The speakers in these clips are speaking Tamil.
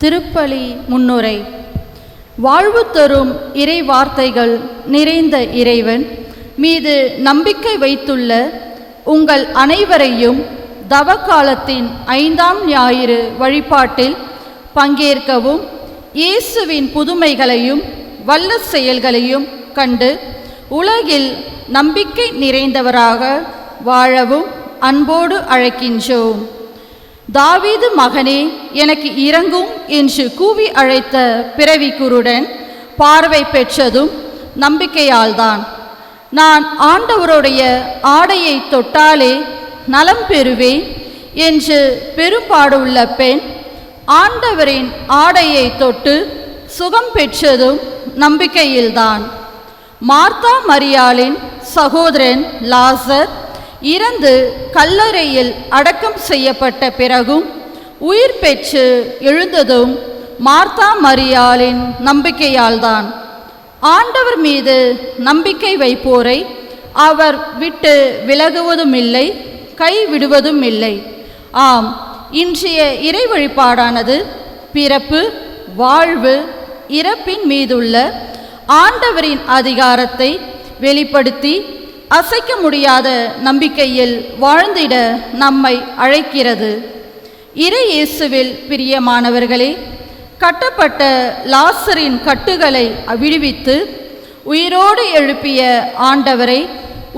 திருப்பலி முன்னுரை. வாழ்வு தரும் இறை வார்த்தைகள் நிறைந்த இறைவன் மீது நம்பிக்கை வைத்துள்ள உங்கள் அனைவரையும் தவக்காலத்தின் 5ஆம் ஞாயிறு வழிபாட்டில் பங்கேற்கவும் இயேசுவின் புதுமைகளையும் வல்ல செயல்களையும் கண்டு உலகில் நம்பிக்கை நிறைந்தவராக வாழவும் அன்போடு அழைக்கின்றோம். தாவீது மகனே எனக்கு இரங்கும் என்று கூவி அழைத்த பிறவி குருடன் பார்வை பெற்றதும் நம்பிக்கையால்தான். நான் ஆண்டவருடைய ஆடையை தொட்டாலே நலம் பெறுவேன் என்று பெரும்பாடுள்ள பெண் ஆண்டவரின் ஆடையை தொட்டு சுகம் பெற்றதும் நம்பிக்கையில்தான். மார்த்தா மரியாளின் சகோதரன் லாசர் இறந்து கல்லறையில் அடக்கம் செய்யப்பட்ட பிறகும் உயிர் பெற்று எழுந்ததும் மார்த்தா மரியாளின் நம்பிக்கையால்தான். ஆண்டவர் மீது நம்பிக்கை வைப்போரை அவர் விட்டு விலகுவதும் இல்லை, கைவிடுவதும் இல்லை. ஆம், இன்றைய இறை வழிபாடானது பிறப்பு, வாழ்வு, இறப்பின் மீதுள்ள ஆண்டவரின் அதிகாரத்தை வெளிப்படுத்தி அசைக்க முடியாத நம்பிக்கையில் வாழ்ந்திட நம்மை அழைக்கிறது. இறை இயேசுவில் பிரியமானவர்களே, கட்டப்பட்ட லாசரின் கட்டுகளை விடுவித்து உயிரோடு எழுப்பிய ஆண்டவரை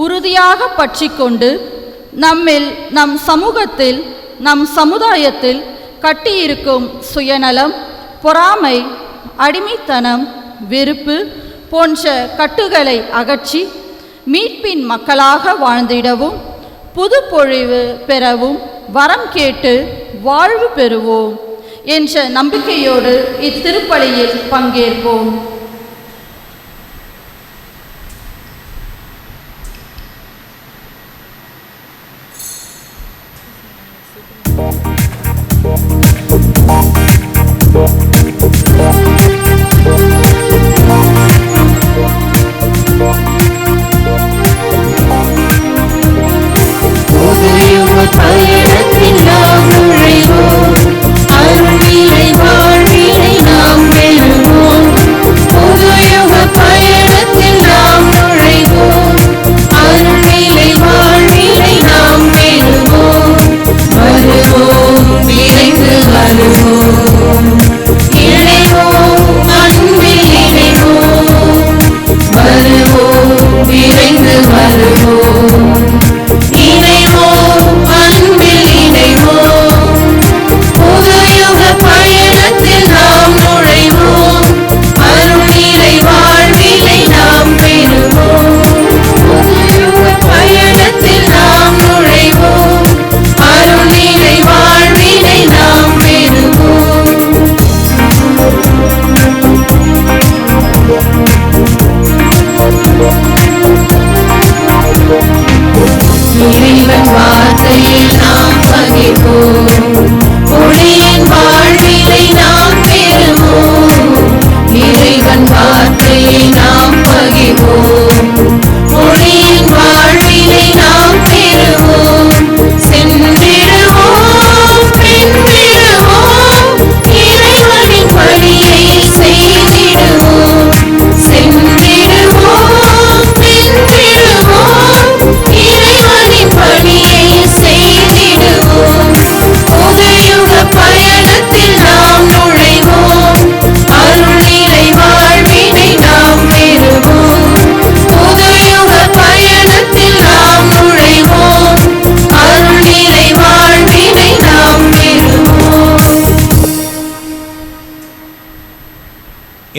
உறுதியாக பற்றி கொண்டு நம்மில், நம் சமூகத்தில், நம் சமுதாயத்தில் கட்டியிருக்கும் சுயநலம், பொறாமை, அடிமைத்தனம், வெறுப்பு போன்ற கட்டுகளை அகற்றி மீட்பின் மக்களாக வாழ்ந்திடவும் புது பொழிவு பெறவும் வரம் கேட்டு வாழ்வு பெறுவோம் என்ற நம்பிக்கையோடு இத்திருப்பலியில் பங்கேற்போம்.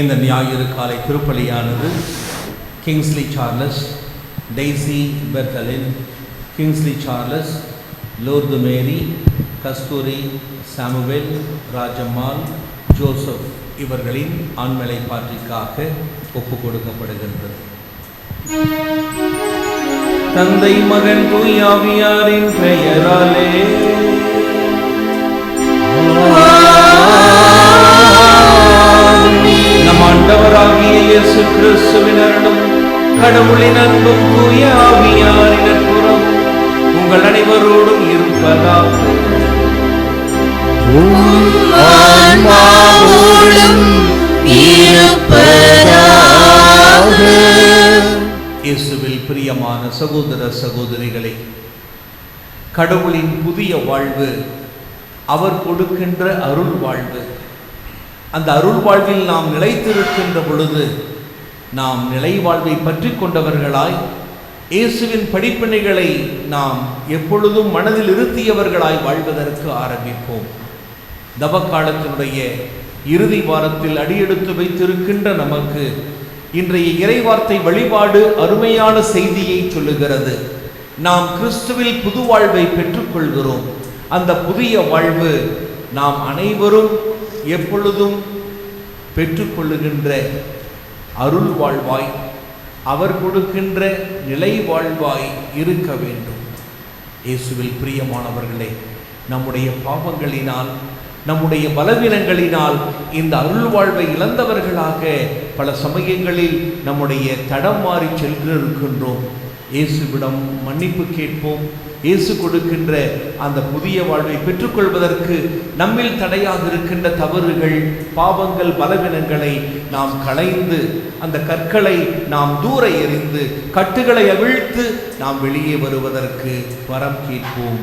இந்த ஞாயிறு காலை திருப்பலியானது கிங்ஸ்லி சார்லஸ், டெய்சி பெர்தலின், Kingsley Charles, Lourdu Mary, Kasthuri, Samuel, Rajammal, Joseph இவர்களின் ஆண்மலை பாற்றிற்காக ஒப்புக் கொடுக்கப்படுகின்றது. தந்தை, மகன், தூய ஆவியாரின் பெயராலே நம் ஆண்டவராகிய இயேசு கிறிஸ்துவின் அருளும் கடவுளின் அன்பும் தூய ஆவியாரின் நட்புறவும் உங்கள் அனைவரோடும் இருப்பதாக. இருப்பதாக. இயேசுவில் பிரியமான சகோதர சகோதரிகளே, கடவுளின் புதிய வாழ்வு அவர் கொடுக்கின்ற அருள் வாழ்வு. அந்த அருள் வாழ்வில் நாம் நிலைத்திருக்கின்ற பொழுது நாம் நிலை வாழ்வை பற்றி கொண்டவர்களாய், இயேசுவின் படிப்பினைகளை நாம் எப்பொழுதும் மனதில் இருத்தியவர்களாய் வாழ்வதற்கு ஆரம்பிப்போம். தவக்காலத்தினுடைய இறுதி வாரத்தில் அடியெடுத்து வைத்திருக்கின்ற நமக்கு இன்றைய இறைவார்த்தை வழிபாடு அருமையான செய்தியை சொல்லுகிறது. நாம் கிறிஸ்துவில் புது வாழ்வை பெற்றுக்கொள்கிறோம். அந்த புதிய வாழ்வு நாம் அனைவரும் எப்பொழுதும் பெற்றுக்கொள்ளுகின்ற அருள் வாழ்வாய், அவர் கொடுக்கின்ற நிலை வாழ்வாய் இருக்க வேண்டும். இயேசுவில் பிரியமானவர்களே, நம்முடைய பாவங்களினால், நம்முடைய பலவீனங்களினால் இந்த அருள் வாழ்வை இழந்தவர்களாக பல சமயங்களில் நம்முடைய தடம் மாறி சென்றிருக்கின்றோம். இயேசுவிடம் மன்னிப்பு கேட்போம். இயேசு கொடுக்கின்ற அந்த புதிய வாழ்வை பெற்றுக்கொள்வதற்கு நம்மில் தடையாக இருக்கின்ற தவறுகள், பாவங்கள், பலவீனங்களை நாம் களைந்து, அந்த கற்களை நாம் தூர எறிந்து, கட்டுகளை அவிழ்த்து நாம் வெளியே வருவதற்கு வரம் கேட்போம்.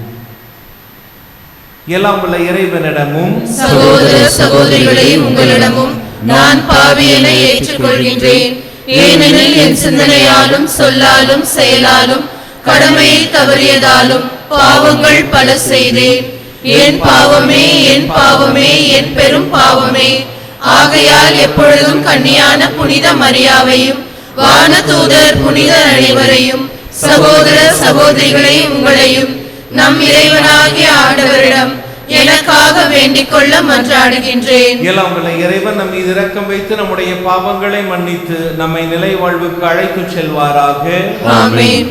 எல்லாம் உள்ள இறைவனிடமும் சகோதர சகோதரிகளே, உங்களிடமும் நான் பாவியனை ஏற்றுக்கொள்கின்றேன். ஏனெனில் என் சிந்தனையாலும் சொல்லாலும் செயலாலும் கடமையை தவறியதாலும் பாவங்கள் பல செய்தேன். என் பாவமே, என் பாவமே, என் பெரும் பாவமே. ஆகையால் எப்பொழுதும் கன்னியான புனித மரியாவையும் வானதூதர் புனிதர் அனைவரையும், சகோதர சகோதரிகளை உங்களையும் நம் இறைவனாகிய ஆண்டவரிடம் எனக்காக வேண்டிக் கொள்ள மன்றாடுகின்றேன். எல்லாம் வல்ல இறைவன் நம் மீது இரக்கம் வைத்து நம்முடைய பாவங்களை மன்னித்து நம்மை நிலை வாழ்வுக்கு அழைத்து செல்வாராக. ஆமென்.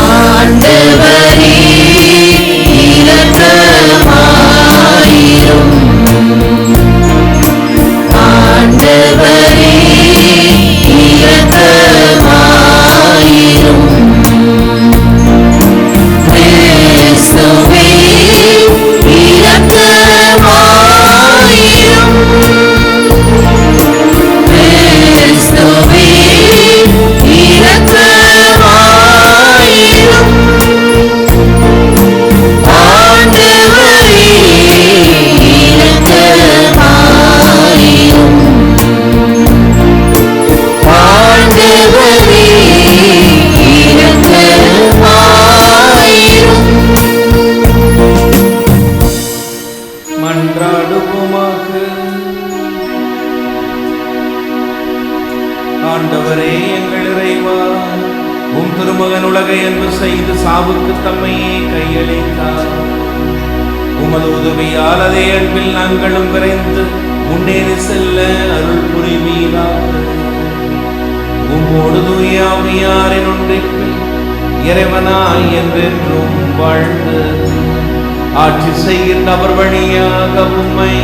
ஆண்டவரே இரக்கமாயிரும். ஆண்டவரே இரக்கமாயிரும். கிறிஸ்துவே இரக்கமாயிரும். கிறிஸ்துவே இரக்கமாயிரும். ஆண்டவரே இரக்கமாயிரும். ஆண்டவரே இரக்கமாயிரும். மன்றாடுவோமாக. ஆண்டவரே எங்கள் இறைவா, உம் திருமகன் உலகை அன்பு செய்து சாவுக்கு தம்மையே கையளித்தார். உமது உதவியால் அதே அன்பில் நாங்களும் விரைந்து முன்னேறி செல்ல அருள் புரிவீராக. உம்மோடு தூய ஆவியாரின் ஒன்றிப்பில் இறைவனாய் என்றென்றும் வாழ்ந்து ஆட்சி செய்கின்ற அவர் வழியாக உம்மை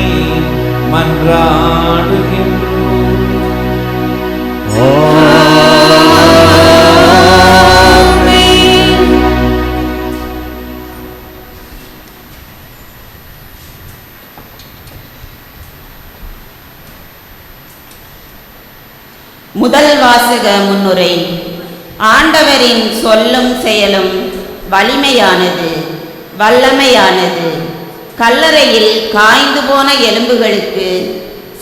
மன்றாடுகின்றோம். முதல் வாசக முன்னுரை. ஆண்டவரின் சொல்லும் செயலும் வலிமையானது, வல்லமையானது. கல்லறையில் காய்ந்து போன எலும்புகளுக்கு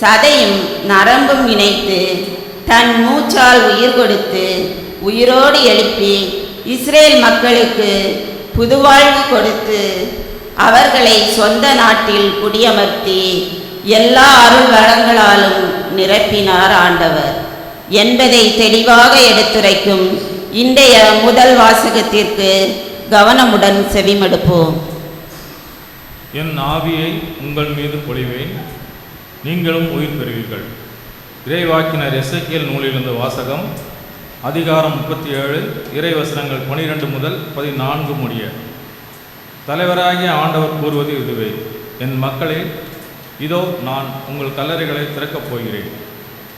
சதையும் நரம்பும் இணைத்து தன் மூச்சால் உயிர் கொடுத்து உயிரோடு எழுப்பி இஸ்ரேல் மக்களுக்கு புதுவாழ்வு கொடுத்து அவர்களை சொந்த நாட்டில் குடியமர்த்தி எல்லா அருள் வளங்களாலும் நிரப்பினார் ஆண்டவர் என்பதை தெளிவாக எடுத்துரைக்கும் இன்றைய முதல் வாசகத்திற்கு கவனமுடன் செவிமடுப்போம். என் ஆவியை உங்கள் மீது பொழிவேன், நீங்களும் உயிர் பெறுவீர்கள். இறைவாக்கினர் எசேக்கியேல் நூலிலிருந்து வாசகம். அதிகாரம் 37, இறைவசனங்கள் 12 முதல் 14 முடிய. தலைவராகிய ஆண்டவர் கூறுவது இதுவே: என் மக்களே, இதோ நான் உங்கள் கல்லறைகளை திறக்கப் போகிறேன்.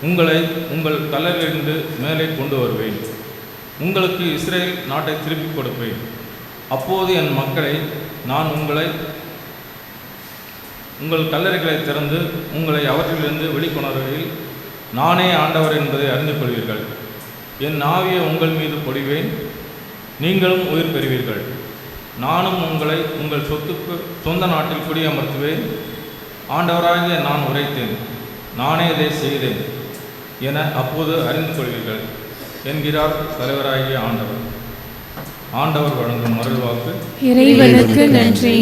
உங்களை உங்கள் கல்லறையிலிருந்து மேலே கொண்டு வருவேன். உங்களுக்கு இஸ்ரேல் நாட்டை திருப்பிக் கொடுப்பேன். அப்போது என் மக்களை நான் உங்கள் கல்லறைகளை திறந்து உங்களை அவற்றிலிருந்து வெளிக்கொணர்வையில் நானே ஆண்டவர் என்பதை அறிந்து கொள்வீர்கள். என் ஆவியை உங்கள் மீது பொழிவேன், நீங்களும் உயிர் பெறுவீர்கள். நானும் உங்களை உங்கள் சொந்த நாட்டில் குடியமர்த்துவேன். ஆண்டவராகிய நான் உரைத்தேன், நானே இதை செய்தேன் என அப்போது அறிந்து கொள்வீர்கள் என்கிறார் தலைவராகிய ஆண்டவர். ஆண்டவர் வழங்கும் அருள்வாக்கு. இறைவனுக்கு நன்றி.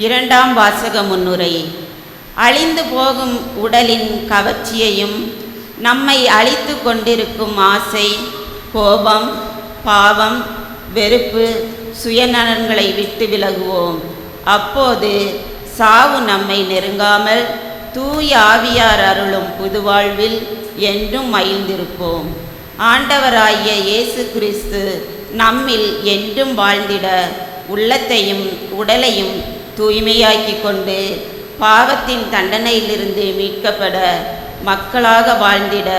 இரண்டாம் வாசக முன்னுரை. அழிந்து போகும் உடலின் கவர்ச்சியையும் நம்மை அழித்து கொண்டிருக்கும் ஆசை, கோபம், பாவம், வெறுப்பு, சுயநலன்களை விட்டு விலகுவோம். அப்போது சாவு நம்மை நெருங்காமல் தூய ஆவியார் அருளும் புதுவாழ்வில் என்றும் மகிழ்ந்திருப்போம். ஆண்டவராகிய இயேசு கிறிஸ்து நம்மில் என்றும் வாழ்ந்திட உள்ளத்தையும் உடலையும் தூய்மையாக்கி கொண்டு பாவத்தின் தண்டனையிலிருந்து மீட்கப்பட மக்களாக வாழ்ந்திட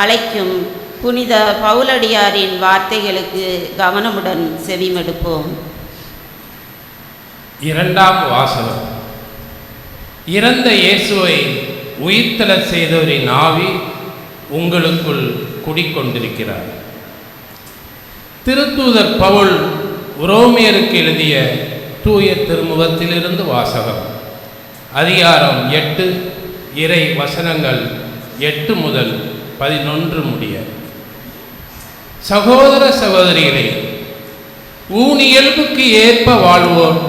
அழைக்கும் புனித பவுலடியாரின் வார்த்தைகளுக்கு கவனமுடன் செவிமடுப்போம். இரண்டாம் வாசகம். இறந்த இயேசுவை உயிர்த்தெழச் செய்தவரின் ஆவி உங்களுக்குள் குடிக்கொண்டிருக்கிறார். திருத்தூதர் பவுல் உரோமியருக்கு எழுதிய தூய திருமுகத்திலிருந்து வாசகம். அதிகாரம் 8, இறை வசனங்கள் 8 முதல் 11 முடிய. சகோதர சகோதரிகளே, ஊனியல்புக்கு ஏற்ப வாழ்வோர்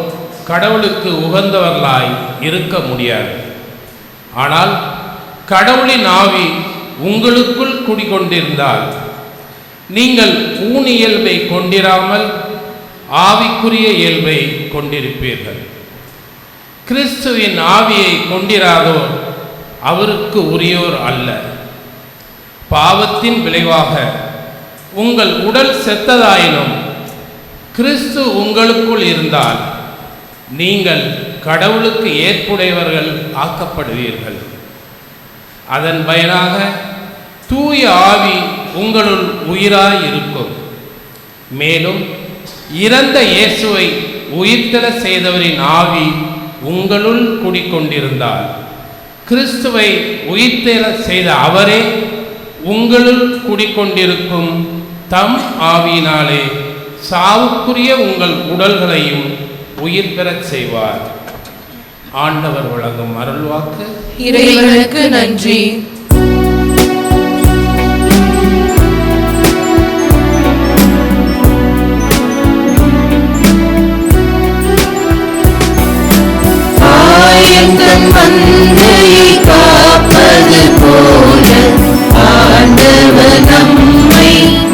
கடவுளுக்கு உகந்தவர்களாய் இருக்க முடியாது. ஆனால் கடவுளின் ஆவி உங்களுக்குள் குடிகொண்டிருந்தால் நீங்கள் ஊனியல்பை கொண்டிராமல் ஆவிக்குரிய இயல்பை கொண்டிருப்பீர்கள். கிறிஸ்துவின் ஆவியை கொண்டிராதோர் அவருக்கு உரியோர் அல்ல. பாவத்தின் விளைவாக உங்கள் உடல் செத்ததாயினும் கிறிஸ்து உங்களுக்குள் இருந்தால் நீங்கள் கடவுளுக்கு ஏற்புடையவர்கள் ஆக்கப்படுவீர்கள். அதன் பயனாக தூய ஆவி உங்களுள் உயிராய் இருக்கும். மேலும் இறந்த இயேசுவை உயிர்த்தெழ செய்தவரின் ஆவி உங்களுள் குடிக்கொண்டிருந்தால் கிறிஸ்துவை உயிர்த்தெழ செய்த அவரே உங்களுள் குடிக்கொண்டிருக்கும் தம் ஆவியினாலே சாவுக்குரிய உங்கள் உடல்களையும் உயிர் பெறச் செய்வார். ஆண்டவர் வழங்கும் அருள்வாக்கு. இறைவனுக்கு நன்றி. ஆயத்தம் மந்தையை காப்பது போல ஆண்டவர் நம்மை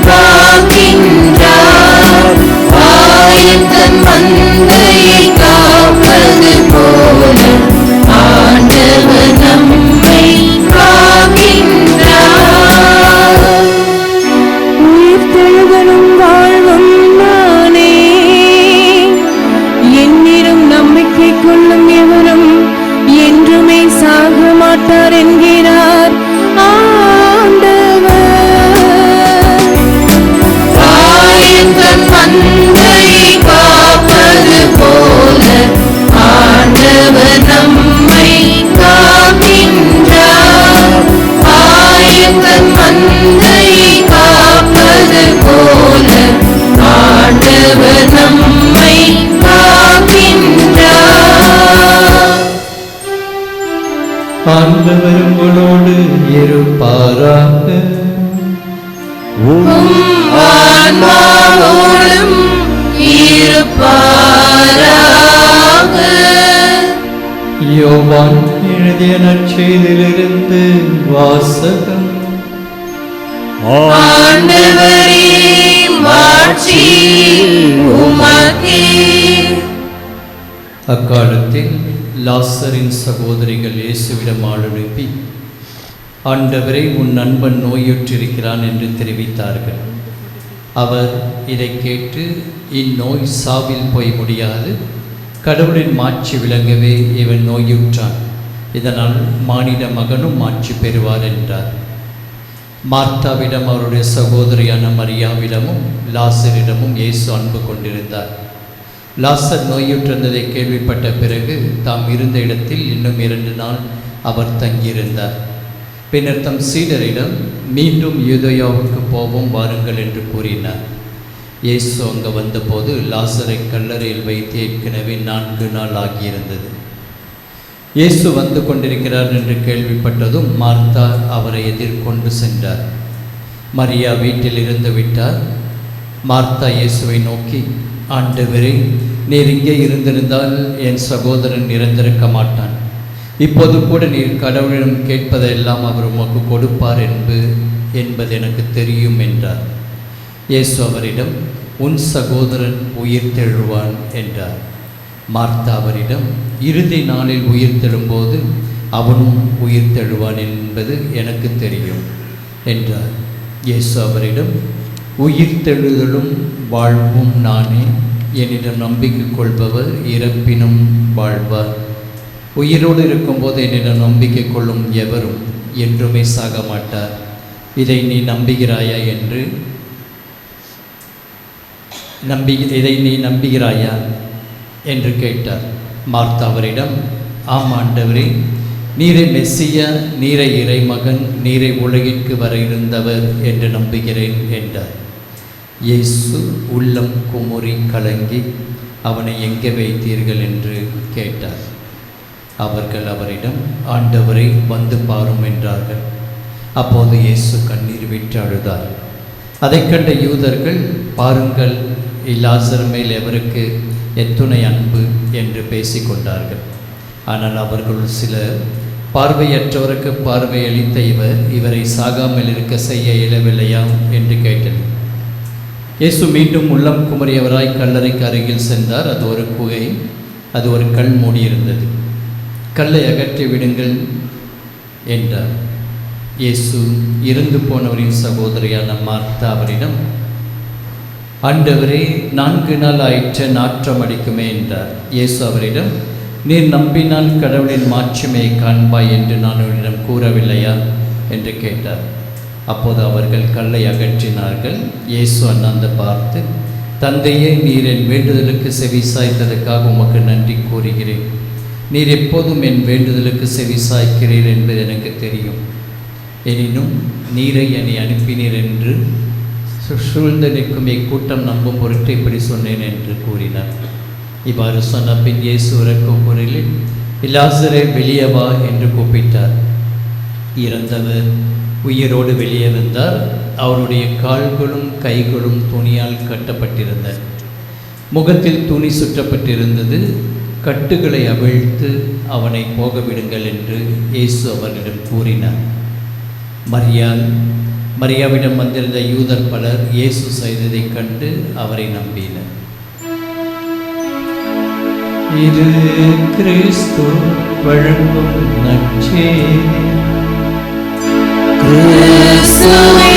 காக்கின்றார். ஆயத்தம் மந்தையை காப்பது போல ஆண்டவர் நம்மை காக்கின்றார். உயிர்த்தெழுதலும் வாழ்வும் நானே, என்னிடம் நம்பிக்கை கொள்ளும் எவரும் என்றுமே சாக மாட்டார் என்கிறார் ஆண்டவர். ஆயத்தம் மந்தையை காப்பது போல ஆண்டவர் நம்மை காக்கின்றார். ஆயத்தம் மந்தையை காப்பது போல ஆண்டவர் நம்மை காக்கின்றார். ஆண்டவர் உங்களோடு இருப்பாராக. ஆன்மாவோடும் இருப்பாராக. யோவான் எழுதிய நற்செய்தியிலிருந்து வாசகம். ஆண்டவரே, மாட்சி உமக்கே. அக்காலத்தில் லாசரின் சகோதரிகள் இயேசுவிடம் ஆள் அனுப்பி, ஆண்டவரே, உன் நண்பன் நோயுற்றிருக்கிறான் என்று தெரிவித்தார்கள். அவர் இதை கேட்டு, இந்நோய் சாவில் போய் முடியாது, கடவுளின் மாட்சி விளங்கவே இவன் நோயுற்றான், இதனால் மானிட மகனும் மாட்சி பெறுவார் என்றார். மார்த்தாவிடம் அவருடைய சகோதரியான மரியாவிடமும் லாசரிடமும் இயேசு அன்பு கொண்டிருந்தார். லாசர் நோயுற்றிருந்ததை கேள்விப்பட்ட பிறகு தாம் இருந்த இடத்தில் இன்னும் 2 நாள் அவர் தங்கியிருந்தார். பின்னர் தம் சீடரிடம், மீண்டும் யூதேயாவுக்கு போவோம் வாருங்கள் என்று கூறினார். இயேசு அங்கே வந்தபோது லாசரை கல்லறையில் வைத்து ஏற்கனவே 4 நாள் ஆகியிருந்தது. இயேசு வந்து கொண்டிருக்கிறார் என்று கேள்விப்பட்டதும் மார்த்தா அவரை எதிர்கொண்டு சென்றார். மரியா வீட்டில் இருந்து விட்டார். மார்த்தா இயேசுவை நோக்கி, ஆண்டவரே, நீர் இங்கே இருந்திருந்தால் என் சகோதரன் இறந்திருக்க மாட்டான். இப்போது கூட நீர் கடவுளிடம் கேட்பதெல்லாம் அவர் உமக்கு கொடுப்பார் என்பது எனக்கு தெரியும் என்றார். இயேசு அவரிடம், உன் சகோதரன் உயிர் தெழுவான் என்றார். மார்த்தா அவரிடம், இறுதி நாளில் உயிர் தெழும்போது அவனும் உயிர் தெழுவான் என்பது எனக்கு தெரியும் என்றார். இயேசு அவரிடம், உயிர் தெழுதலும் வாழ்வும் நானே. என்னிடம் நம்பிக்கை கொள்பவர் இறப்பினும் வாழ்வார். உயிரோடு இருக்கும்போது என்னிடம் நம்பிக்கை கொள்ளும் எவரும் என்றுமே சாக மாட்டார். இதை நீ நம்புகிறாயா என்று கேட்டார். மார்த்தா அவரிடம், ஆம் ஆண்டவரே, நீரை மெஸ்ஸியா, நீரை இறைமகன், நீரை உலகிற்கு வர இருந்தவர் என்று நம்புகிறேன் என்றார். இயேசு உள்ளம் குமுறி கலங்கி அவனை எங்கே வைத்தீர்கள் என்று கேட்டார். அவர்கள் அவரிடம், ஆண்டவரை வந்து பாரும் என்றார்கள். அப்போது இயேசு கண்ணீர் விட்டு அழுதார். அதைக் கண்ட யூதர்கள், பாருங்கள் லாசர் மேல் எவருக்கு எத்துணை அன்பு என்று பேசிக்கொண்டார்கள். ஆனால் அவர்கள் சிலர், பார்வையற்றவருக்கு பார்வையளித்த இவரை சாகாமல் இருக்க செய்ய இயலவில்லையா என்று கேட்டனர். இயேசு மீண்டும் உள்ளம் குமரியவராய் கல்லறைக்கு அருகில் சென்றார். அது ஒரு குகை, அது ஒரு கல் மூடியிருந்தது. கல்லை அகற்றி விடுங்கள் என்றார். இயேசு இறந்து போனவரின் சகோதரியான மார்த்தா அவரிடம், ஆண்டவரே, 4 நாள் ஆயிற்று, நாற்றம் அடிக்குமே என்றார். இயேசு அவரிடம், நீர் நம்பினால் கடவுளின் மாட்சிமையை காண்பாய் என்று நான் உன்னிடம் கூறவில்லையா என்று கேட்டார். அப்போது அவர்கள் கல்லை அகற்றினார்கள். இயேசு அண்ணாந்து பார்த்து, தந்தையே, நீர் என் வேண்டுதலுக்கு செவி சாய்த்ததற்காக உமக்கு நன்றி கூறுகிறேன். நீர் எப்போதும் என் வேண்டுதலுக்கு செவி சாய்க்கிறீர் என்பது எனக்கு தெரியும். எனினும் நீரை என்னை அனுப்பினீர் என்று சூழ்ந்து நிற்கும் இக்கூட்டம் நம்பும் பொருட்டு இப்படி சொன்னேன் என்று கூறினார். இவ்வாறு சொன்ன பின் இயேசு உரக்கும் குரலில், லாசரே, வெளியே வா என்று கூப்பிட்டார். இறந்தவர் உயிரோடு வெளியே வந்தார். அவருடைய கால்களும் கைகளும் துணியால் கட்டப்பட்டிருந்தன. முகத்தில் துணி சுற்றப்பட்டிருந்தது. கட்டுகளை அவிழ்த்து அவனை போக விடுங்கள் என்று இயேசு அவர்களிடம் கூறினார். மரியாவிடம் வந்திருந்த யூதர் பலர் இயேசு செய்ததைக் கண்டு அவரை நம்பினர். இது கிறிஸ்து வழங்கும் நற்செய்தி. கிறிஸ்துவே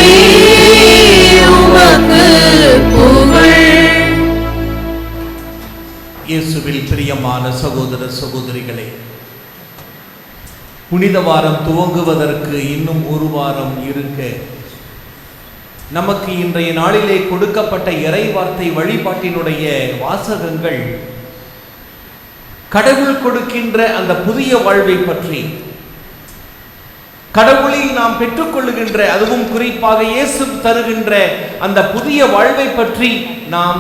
உமக்கு புகழ். இயேசுவில் பிரியமான சகோதர சகோதரிகளே, புனித வாரம் துவங்குவதற்கு இன்னும் 1 வாரம் இருக்க, நமக்கு இன்றைய நாளிலே கொடுக்கப்பட்ட இறை வார்த்தை வழிபாட்டினுடைய வாசகங்கள் கடவுள் கொடுக்கின்ற அந்த புதிய வாழ்வை பற்றி, கடவுளில் நாம் பெற்றுக்கொள்ளுகின்ற, அதுவும் குறிப்பாக இயேசு தருகின்ற அந்த புதிய வாழ்வை பற்றி நாம்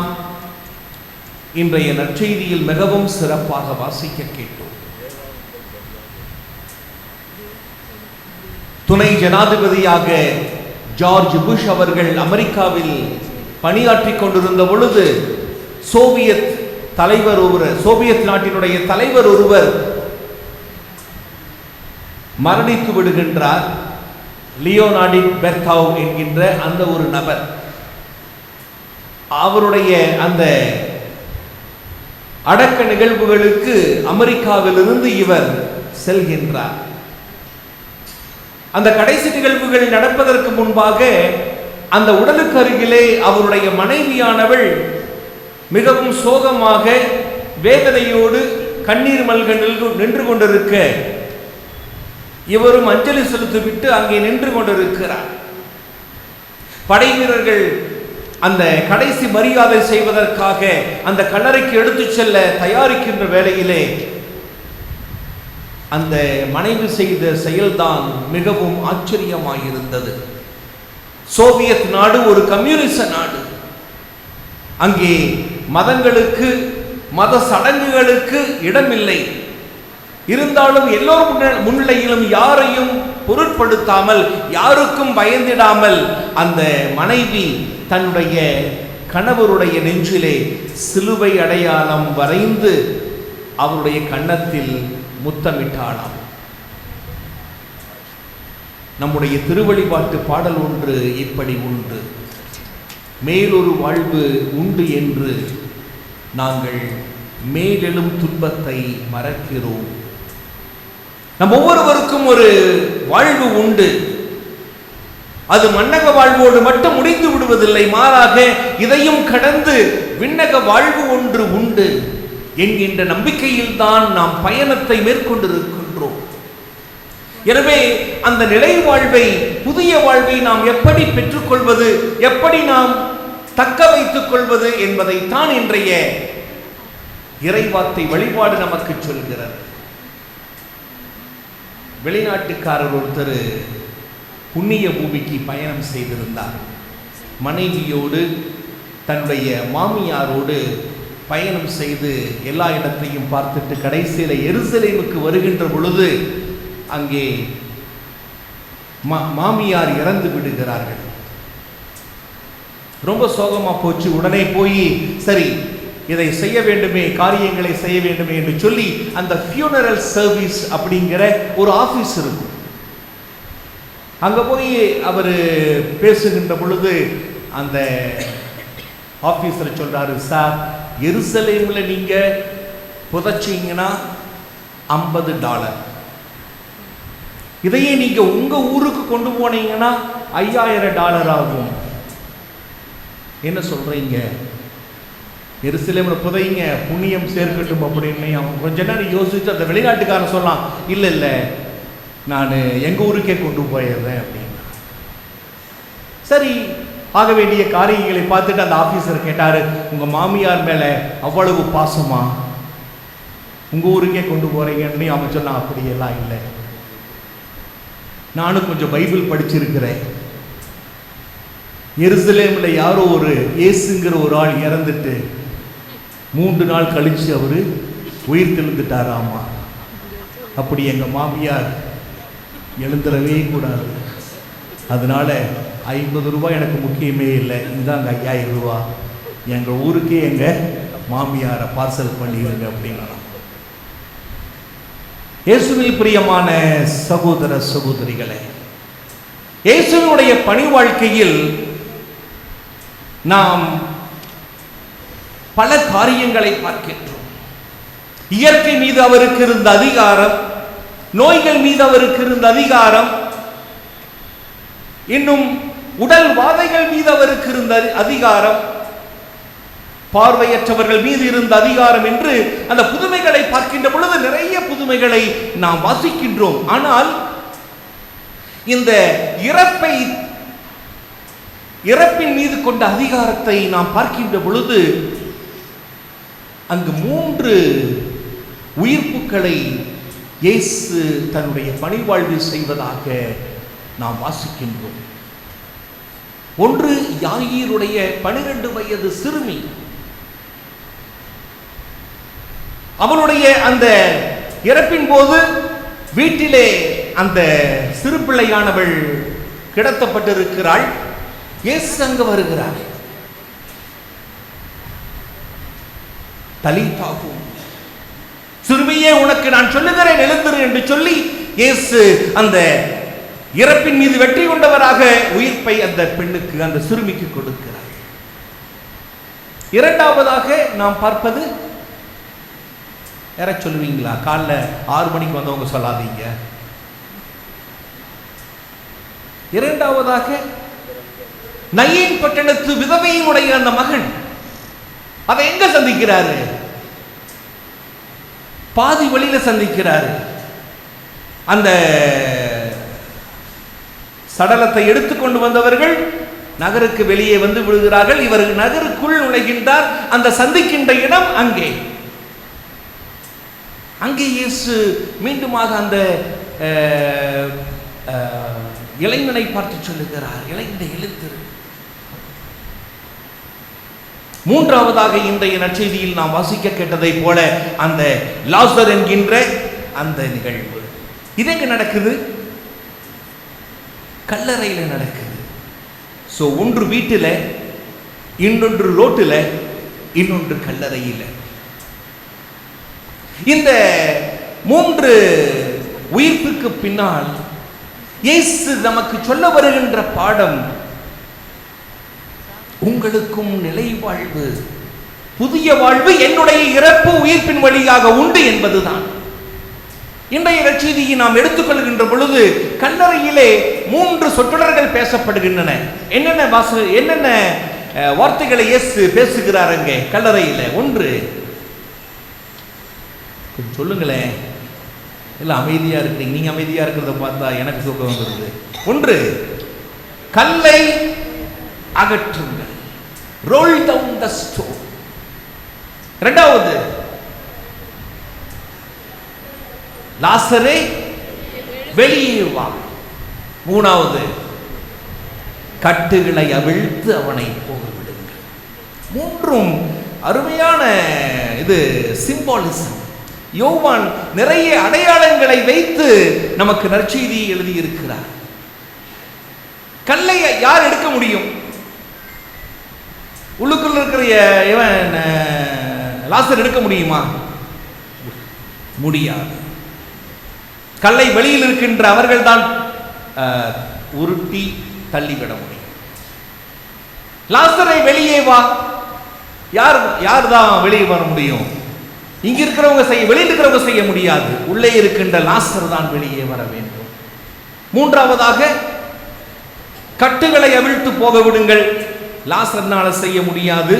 இன்றைய நற்செய்தியில் மிகவும் சிறப்பாக வாசிக்க கேட்டோம். துணை ஜனாதிபதியாக ஜார்ஜ் புஷ் அவர்கள் அமெரிக்காவில் பணியாற்றிக் கொண்டிருந்த பொழுது சோவியத் நாட்டினுடைய தலைவர் ஒருவர் மரணித்து விடுகின்றார். லியோனார்டோ பெர்காவ் என்கின்ற அந்த ஒரு நபர், அவருடைய அந்த அடக்க நிகழ்வுகளுக்கு அமெரிக்காவிலிருந்து இவர் செல்கின்றார். அந்த கடைசி நிகழ்வுகள் நடப்பதற்கு முன்பாக அந்த உடலுக்கு அருகிலே அவருடைய மனைவியானவள் மிகவும் சோகமாக வேதனையோடு கண்ணீர் மல்க நின்று கொண்டிருக்க, இவரும் அஞ்சலி செலுத்திவிட்டு அங்கே நின்று கொண்டிருக்கிறார். படை வீரர்கள் அந்த கடைசி மரியாதை செய்வதற்காக அந்த கல்லறைக்கு எடுத்துச் செல்ல தயாரிக்கின்ற வேளையிலே அந்த மனைவி செய்த செயல்தான் மிகவும் ஆச்சரியமாயிருந்தது. சோவியத் நாடு ஒரு கம்யூனிச நாடு. அங்கே மதங்களுக்கு, மத சடங்குகளுக்கு இடமில்லை. இருந்தாலும் எல்லோரும் முன்னிலையிலும் யாரையும் பொருட்படுத்தாமல், யாருக்கும் பயந்திடாமல் அந்த மனைவி தன்னுடைய கணவருடைய நெஞ்சிலே சிலுவை அடையாளம் வரைந்து அவருடைய கன்னத்தில் முத்தமிட்டாளாம். நம்முடைய திருவழிபாட்டு பாடல் ஒன்று இப்படி உண்டு: மேலொரு வாழ்வு உண்டு என்று நாங்கள் மேலெழும் துன்பத்தை மறக்கிறோம். நம் ஒவ்வொருவருக்கும் ஒரு வாழ்வு உண்டு. அது மன்னக வாழ்வோடு மட்டும் முடிந்து விடுவதில்லை, மாறாக இதையும் கடந்து விண்ணக வாழ்வு ஒன்று உண்டு என்கின்ற நம்பிக்கையில் தான் நாம் பயணத்தை மேற்கொண்டிருக்கின்றோம். எனவே அந்த நிலை வாழ்வை, புதிய வாழ்வை நாம் எப்படி பெற்றுக்கொள்வது, எப்படி நாம் தக்க வைத்துக் கொள்வது என்பதைத்தான் இன்றைய இறைவார்த்தை வழிபாடு நமக்கு சொல்கிறது. வெளிநாட்டுக்காரர் ஒருத்தர் புண்ணிய பூமிக்கு பயணம் செய்திருந்தார். மனைவியோடு தன்னுடைய மாமியாரோடு பயணம் செய்து எல்லா இடத்தையும் பார்த்துட்டு கடைசியில் எருசலேமுக்கு வருகின்ற பொழுது அங்கே மாமியார் இறந்து விடுகிறார்கள். ரொம்ப சோகமா போச்சு. உடனே போய் சரி இதை செய்ய வேண்டுமே, காரியங்களை செய்ய வேண்டுமே என்று சொல்லி அந்த ஃபியூனரல் சர்வீஸ் அப்படிங்கிற ஒரு ஆபீஸ் இருக்கும். அங்க போய் அவர் பேசுகின்ற பொழுது அந்த ஆபீசர் சொல்றாரு, சார் எருசலேம்ல நீங்க புதைச்சீங்கன்னா $50, இதையே நீங்க உங்க ஊருக்கு கொண்டு போனீங்கன்னா $5000 ஆகும். என்ன சொல்றீங்க? எருசலேம்ல புதைங்க, புண்ணியம் சேர்க்கட்டும் அப்படின்னு அவன் கொஞ்ச நேரம் யோசிச்சு அந்த வெளிநாட்டுக்காரன் சொல்லலாம், இல்லை இல்லை நான் எங்க ஊருக்கே கொண்டு போயிடுறேன் அப்படின்னு. சரி, ஆக வேண்டிய காரியங்களை பார்த்துட்டு அந்த ஆபீசர் கேட்டாரு, உங்க மாமியார் மேல அவ்வளவு பாசமா, உங்க ஊருக்கே கொண்டு போறீங்கன்னு அவன் சொன்னான். அப்படியெல்லாம் இல்லை, நானும் கொஞ்சம் பைபிள் படிச்சிருக்கிறேன். எருசலேம்ல யாரோ ஒரு இயேசுங்கிற ஒரு ஆள் இறந்துட்டு 3 நாள் கழிச்சு அவரு உயிர் தெழுந்துட்டாராமா. அப்படி எங்க மாமியார் எழுந்துடவே கூடாது. அதனால $50 எனக்கு முக்கியமே இல்லை, இந்தாங்க $5000, எங்க ஊருக்கே எங்க மாமியாரை பார்சல் பண்ணிடுங்க அப்படின்னா. இயேசுவில் பிரியமான சகோதர சகோதரிகளே, இயேசுவினுடைய பணி வாழ்க்கையில் நாம் பல காரியங்களை பார்க்கின்றோம். இயற்கை மீது அவருக்கு இருந்த அதிகாரம், நோய்கள் மீது அவருக்கு இருந்த அதிகாரம், இன்னும் உடல் வாதைகள் மீது அவருக்கு இருந்த அதிகாரம், பார்வையற்றவர்கள் மீது இருந்த அதிகாரம் என்று அந்த புதுமைகளை பார்க்கின்ற பொழுது நிறைய புதுமைகளை நாம் வாசிக்கின்றோம். ஆனால் இந்த இறப்பின் மீது கொண்ட அதிகாரத்தை நாம் பார்க்கின்ற பொழுது அங்கு 3 உயிர்ப்புகளை இயேசு தன்னுடைய பணிவாழ்வில் செய்வதாக நாம் வாசிக்கின்றோம். ஒன்று, யாயீருடைய 12 வயது சிறுமி. அவனுடைய அந்த இறப்பின் போது வீட்டிலே அந்த சிறு பிள்ளையானவள் கிடத்தப்பட்டிருக்கிறாள். இயேசு அங்கு வருகிறார். தலீதாகும், சிறுமியே உனக்கு நான் சொல்லுகிறேன் எழுந்திரு என்று சொல்லி இயேசு அந்த இறப்பின் மீது வெற்றி கொண்டவராக உயிர்ப்பை அந்த பெண்ணுக்கு, அந்த சிறுமிக்கு கொடுக்கிறார். இரண்டாவதாக நாம் பார்ப்பது, யார சொல்லுவீங்களா? காலைல 6 மணிக்கு வந்தவங்க சொல்லாதீங்க. இரண்டாவதாக நயீன் பட்டணத்து விதவையினுடைய அந்த மகன், அதை எங்க சந்திக்கிறாரு? பாதி வழியில சந்திக்கிறாரு. அந்த சடலத்தை எடுத்துக்கொண்டு வந்தவர்கள் நகருக்கு வெளியே வந்து விடுகிறார்கள். இவர் நகருக்குள் நுழைகின்றார். அந்த சந்திக்கின்ற இடம் அங்கே. அங்கே இயேசு மீண்டுமாக அந்த இளைஞனை பார்த்து சொல்லுகிறார், இளைஞனை எழுந்திரு. மூன்றாவதாக இன்றைய நற்செய்தியில் நாம் வாசிக்க கேட்டதை போல அந்த லாசர் என்கின்ற அந்த நிகழ்வு, இது எங்க நடக்குது? கல்லறையில் நடக்குது. சோ ஒன்று வீட்டில், இன்னொன்று ரோட்டில், இன்னொன்று கல்லறையில். இந்த 3 உயிர்ப்புக்கு பின்னால் இயேசு நமக்கு சொல்ல வருகின்ற பாடம், உங்களுக்கும் நிலை வாழ்வு, புதிய வாழ்வு என்னுடைய இறப்பு உயிர்ப்பின் வழியாக உண்டு என்பதுதான். இன்றைய நற்செய்தியை நாம் எடுத்துக்கொள்கின்ற பொழுது கல்லறையிலே 3 சொற்றொடர்கள் பேசப்படுகின்றன. என்னென்ன வார்த்தைகளை இயேசு பேசுகிறார் அங்கே கல்லறையில்? ஒன்று, சொல்லுங்களேன், எல்லாம் அமைதியா இருக்கிறீங்க. நீங்க அமைதியா இருக்கிறத பார்த்தா எனக்கு தூக்கம் வந்துருது. ஒன்று, கல்லை அகற்றுங்கள், roll down the stone. இரண்டாவது, லாசரே வெளியே வா. மூணாவது, கட்டுகளை அவிழ்த்து அவனை போக விடுங்கள். மூன்றும் அருமையான இது சிம்பாலிசம். யோவான் நிறைய அடையாளங்களை வைத்து நமக்கு நற்செய்தியை எழுதியிருக்கிறார். கல்லை யார் எடுக்க முடியும்? உள்ளுக்குள்ள இருக்கிற இவன் லாசர் எடுக்க முடியுமா? முடியாது. கல்லை வெளியில் இருக்கின்ற அவர்கள் தான் உருட்டி தள்ளிவிட முடியும். லாசரை வெளியே வா, யார் தான் வெளியே வர முடியும்? இங்க இருக்கிறவங்க வெளியில் இருக்கிறவங்க செய்ய முடியாது. உள்ளே இருக்கின்ற லாசர் தான் வெளியே வர வேண்டும். மூன்றாவதாக, கட்டுகளை அவிழ்த்து போக விடுங்கள். லாசர்னால செய்ய முடியாது,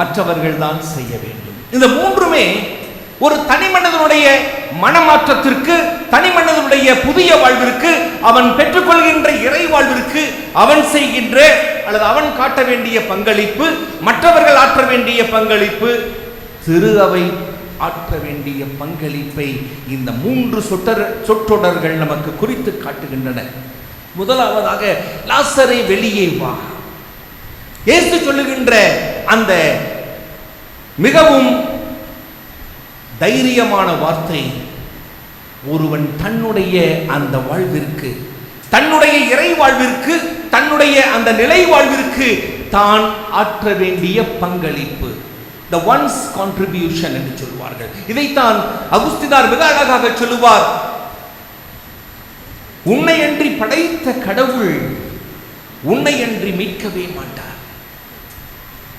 மற்றவர்கள் தான் செய்ய வேண்டும். இந்த மூன்றுமே ஒரு தனி மனிதனுடைய மனமாற்றத்திற்கு, தனி மனிதனுடைய புதிய வாழ்விற்கு, அவன் பெற்றுக்கொள்கின்ற இறை வாழ்விற்கு அவன் செய்கின்ற அல்லது அவன் காட்ட வேண்டிய பங்களிப்பு, மற்றவர்கள் ஆற்ற வேண்டிய பங்களிப்பு, திரு அவை ஆற்ற வேண்டிய பங்களிப்பை இந்த மூன்று சொற்றொடர்கள் நமக்கு குறித்து காட்டுகின்றன. முதலாவதாக, லாசரை வெளியே வா. இயேசு சொல்லுகின்ற அந்த மிகவும் தைரியமான வார்த்தை, ஒருவன் தன்னுடைய அந்த வாழ்விற்கு, தன்னுடைய இறை வாழ்விற்கு, தன்னுடைய அந்த நிலை வாழ்விற்கு தான் ஆற்ற வேண்டிய பங்களிப்பு, the one's contribution என்று சொல்வார்கள். இதைத்தான் அகுஸ்தினார் மிக அழகாக சொல்லுவார். உன்னையன்றி படைத்த கடவுள் உன்னையன்றி மீட்கவே மாட்டார்.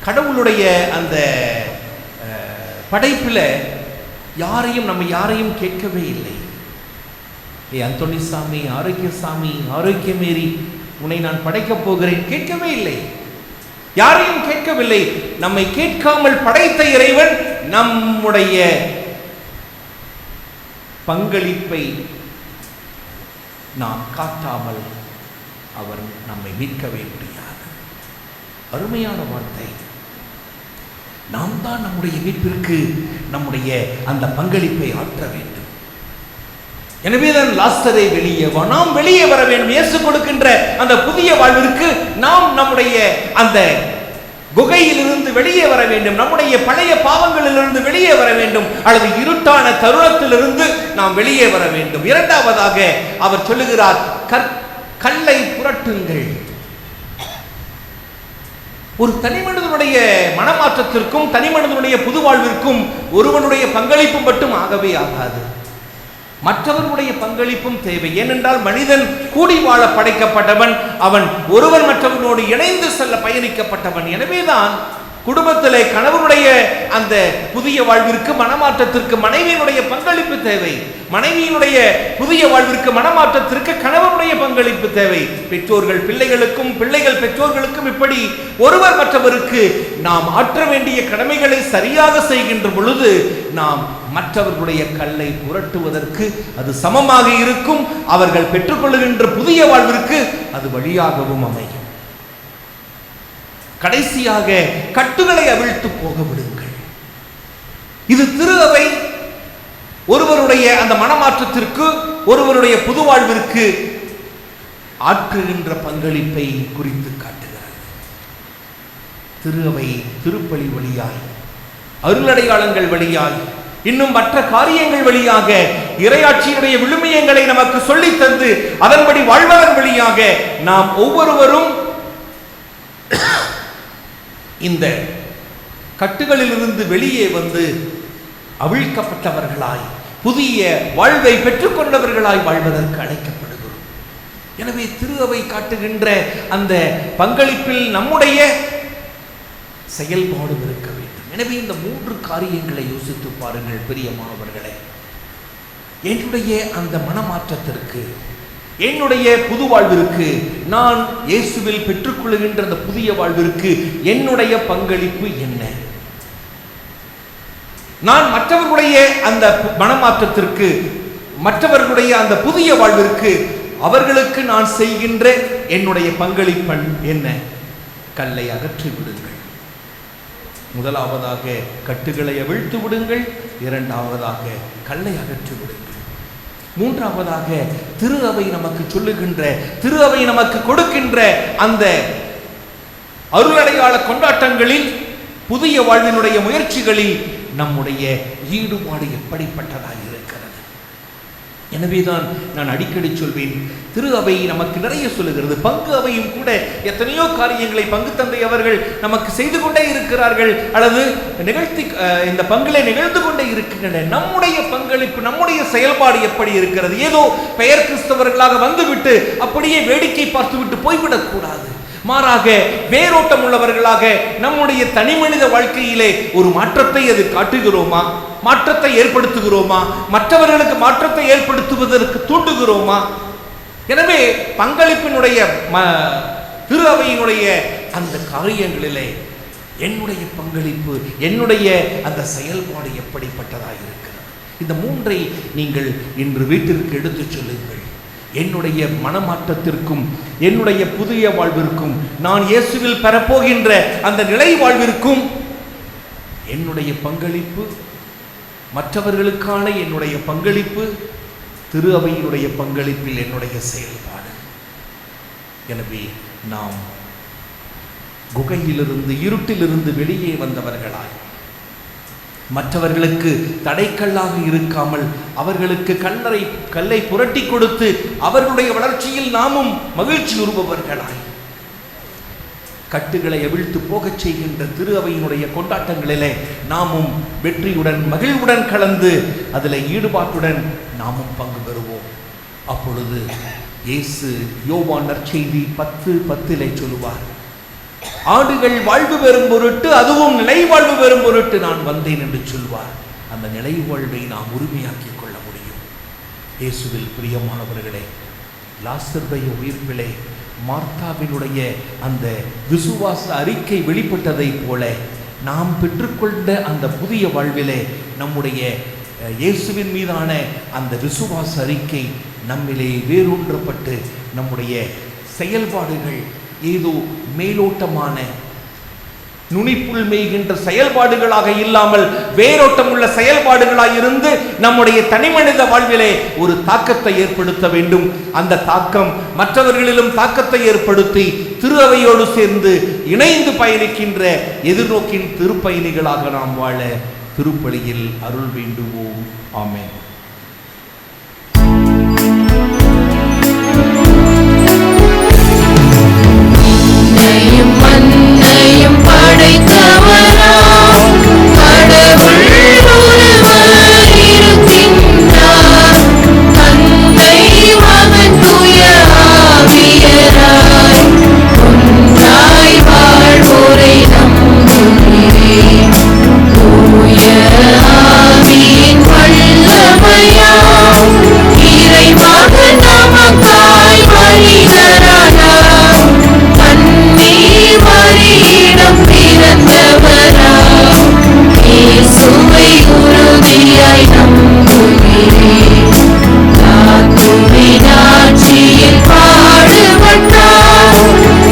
கடவுளுடைய அந்த படைப்பில் நம்ம யாரையும் கேட்கவே இல்லை. அந்தோணி சாமி, ஆரோக்கிய சாமி, ஆரோக்கியமேரி, உன்னை நான் படைக்கப் போகிறேன், கேட்கவே இல்லை. யாரையும் கேட்கவில்லை. நம்மை கேட்காமல் படைத்த இறைவன் நம்முடைய பங்களிப்பை நாம் காட்டாமல் அவர் நம்மை மீட்கவே முடியாது. அருமையான வார்த்தை. நாம் தான் நம்முடைய மீட்பிற்கு நம்முடைய அந்த பங்களிப்பை ஆற்ற வேண்டும். எனவேதான் லாசரை வெளியே வா, நாம் வெளியே வர வேண்டும். இயேசு கொடுக்கின்ற அந்த புதிய வாழ்விற்கு நாம் நம்முடைய அந்த குகையிலிருந்து வெளியே வர வேண்டும். நம்முடைய பழைய பாவங்களிலிருந்து வெளியே வர வேண்டும், அல்லது இருட்டான தருணத்திலிருந்து நாம் வெளியே வர வேண்டும். இரண்டாவதாக அவர் சொல்லுகிறார், கல்லை புரட்டுங்கள். ஒரு தனி மனிதனுடைய மனமாற்றத்திற்கும் தனி மனிதனுடைய புது வாழ்விற்கும் ஒருவனுடைய பங்களிப்பு மட்டும் ஆகவே ஆகாது, மற்றவர்களுடைய பங்களிப்பும் தேவை. ஏனென்றால் மனிதன் கூடி வாழ படைக்கப்பட்டவன், அவன் ஒருவன் மற்றவனோடு இணைந்து செல்ல பயணிக்கப்பட்டவன். எனவேதான் குடும்பத்திலே கணவனுடைய அந்த புதிய வாழ்விற்கு, மனமாற்றத்திற்கு மனைவியினுடைய பங்களிப்பு தேவை. மனைவியினுடைய புதிய வாழ்விற்கு, மனமாற்றத்திற்கு கணவனுடைய பங்களிப்பு தேவை. பெற்றோர்கள் பிள்ளைகளுக்கும், பிள்ளைகள் பெற்றோர்களுக்கும், இப்படி ஒருவர் மற்றவருக்கு நாம் ஆற்ற வேண்டிய கடமைகளை சரியாக செய்கின்ற பொழுது நாம் மற்றவர்களுடைய கல்லை புரட்டுவதற்கு அது சமமாக இருக்கும். அவர்கள் பெற்றுக்கொள்ளுகின்ற புதிய வாழ்விற்கு அது வழியாகவும் அமையும். கடைசியாக, கட்டுகளை அவிழ்த்து போக விடுங்கள். இது திரு அவை ஒருவருடைய அந்த மனமாற்றத்திற்கு, ஒருவருடைய புது வாழ்விற்கு ஆற்றுகின்ற பங்களிப்பை குறித்து காட்டுகிறது. திரு அவை திருப்பலி வழியாய், அருளடையாளங்கள் வழியாய், இன்னும் மற்ற காரியங்கள் வழியாக இறையாட்சியுடைய விழுமியங்களை நமக்கு சொல்லித் தந்து அதன்படி வாழ்வதன் வழியாக நாம் ஒவ்வொருவரும் இந்த கட்டுகளிலிருந்து வெளியே வந்து அவிழ்க்கப்பட்டவர்களாய், புதிய வாழ்வை பெற்றுக்கொண்டவர்களாய் வாழ்வதற்கு அழைக்கப்படுகிறோம். எனவே திரு அவை காட்டுகின்ற அந்த பங்களிப்பில் நம்முடைய செயல்பாடு இருக்க வேண்டும். எனவே இந்த மூன்று காரியங்களை யோசித்து பாருங்கள் பிரியமானவர்களே. என்னுடைய அந்த மனமாற்றத்திற்கு, என்னுடைய புது வாழ்விற்கு, நான் இயேசுவில் பெற்றுக்கொள்கின்ற அந்த புதிய வாழ்விற்கு என்னுடைய பங்களிப்பு என்ன? நான் மற்றவர்களுடைய அந்த மனமாற்றத்திற்கு, மற்றவர்களுடைய அந்த புதிய வாழ்விற்கு, அவர்களுக்கு நான் செய்கின்ற என்னுடைய பங்களிப்பு என்ன? கல்லை அகற்றி விடுங்கள். முதலாவதாக கட்டுகளை அவிழ்த்து விடுங்கள். இரண்டாவதாக கல்லை அகற்றி விடுங்கள். மூன்றாவதாக திரு அவை நமக்கு சொல்லுகின்ற, திரு அவை நமக்கு கொடுக்கின்ற அந்த அருளடையாள கொண்டாட்டங்களில் புதிய வாழ்வினுடைய முயற்சிகளில் நம்முடைய ஈடுபாடு எப்படிப்பட்டதாக இருக்கிறது. எனவேதான் நான் அடிக்கடி சொல்வேன், திரு அவை நமக்கு நிறைய சொல்லுகிறது. பங்கு அவையும் கூட எத்தனையோ காரியங்களை பங்கு தந்தை அவர்கள் நமக்கு செய்து கொண்டே இருக்கிறார்கள், அல்லது இந்த பங்கிலே நிகழ்ந்து கொண்டே இருக்கின்றன. நம்முடைய பங்களிப்பு, நம்முடைய செயல்பாடு எப்படி இருக்கிறது? ஏதோ பெயர் கிறிஸ்தவர்களாக வந்துவிட்டு அப்படியே வேடிக்கை பார்த்துவிட்டு போய்விடக்கூடாது. மாறாக வேரோட்டம் உள்ளவர்களாக நம்முடைய தனி மனித வாழ்க்கையிலே ஒரு மாற்றத்தை அது காட்டுகிறோமா? மாற்றத்தை ஏற்படுத்துகிறோமா? மற்றவர்களுக்கு மாற்றத்தை ஏற்படுத்துவதற்கு தூண்டுகிறோமா? எனவே பங்களிப்பினுடைய திரு அவையினுடைய அந்த காரியங்களிலே என்னுடைய பங்களிப்பு, என்னுடைய அந்த செயல்பாடு எப்படிப்பட்டதாக இருக்கிறது? இந்த மூன்றை நீங்கள் இன்று வீட்டிற்கு எடுத்துச் சொல்லுங்கள். என்னுடைய மனமாற்றத்திற்கும், என்னுடைய புதிய வாழ்விற்கும், நான் இயேசுவில் பெறப்போகின்ற அந்த நிலை வாழ்விற்கும் என்னுடைய பங்களிப்பு, மற்றவர்களுக்கான என்னுடைய பங்களிப்பு, திரு அவையினுடைய பங்களிப்பில் என்னுடைய செயல்பாடு. எனவே நாம் குகையிலிருந்து, இருட்டிலிருந்து வெளியே வந்தவர்களாய், மற்றவர்களுக்கு தடைக்கல்லாக இருக்காமல் அவர்களுக்கு கல்லை புரட்டி கொடுத்து அவர்களுடைய வளர்ச்சியில் நாமும் மகிழ்ச்சி உறுபவர்களாய், கட்டுகளை அவிழ்த்து போகச் செய்கின்ற திரு அவையினுடைய கொண்டாட்டங்களிலே நாமும் வெற்றியுடன், மகிழ்வுடன் கலந்து அதில் ஈடுபாட்டுடன் நாமும் பங்கு பெறுவோம். அப்பொழுது இயேசு யோவான் நற்செய்தி 10:10 சொல்லுவார், ஆடுகள் வாழ்வு பெறும் பொருட்டு, அதுவும் நிலை வாழ்வு பெறும் பொருட்டு நான் வந்தேன் என்று சொல்வார். அந்த நிலை வாழ்வை நாம் உரிமையாக்கிக் கொள்ள முடியும். இயேசுவில் பிரியமானவர்களே, லாசருடைய உயிர்ப்பிலே மார்த்தாவினுடைய அந்த விசுவாச அறிக்கை வெளிப்பட்டதைப் போல நாம் பெற்றுக்கொண்ட அந்த புதிய வாழ்விலே நம்முடைய இயேசுவின் மீதான அந்த விசுவாச அறிக்கை நம்மிலே வேரூன்றப்பட்டு நம்முடைய செயல்பாடுகள் ஏதோ மேலோட்டமான நுனிப்புள் மேய்கின்ற செயல்பாடுகளாக இல்லாமல் வேரோட்டம் உள்ள செயல்பாடுகளாக இருந்து நம்முடைய தனிமனித வாழ்விலே ஒரு தாக்கத்தை ஏற்படுத்த வேண்டும். அந்த தாக்கம் மற்றவர்களிலும் தாக்கத்தை ஏற்படுத்தி திரு அவையோடு சேர்ந்து இணைந்து பயணிக்கின்ற எதிர்நோக்கின் திருப்பயணிகளாக நாம் வாழ திருப்பலியில் அருள் வேண்டுவோம். ஆமென். மண்ணையும் படைத்தவராம் கடவுள் ஒருவர் இருக்கின்றார். தந்தை மகன் தூய ஆவியராய் ஒன்றாய் வாழ்வோரை நம்புகிறேன். தூய ஆவியின் வல்லமையாம் இறைமகன் நமக்காய் வழிதரானார். மரியிடம் பிறந்தவராம் இயேசுவை உறுதியாய் நம்புகிறேன். தாத்துவின் ஆட்சியில் பாடுபட்டார்.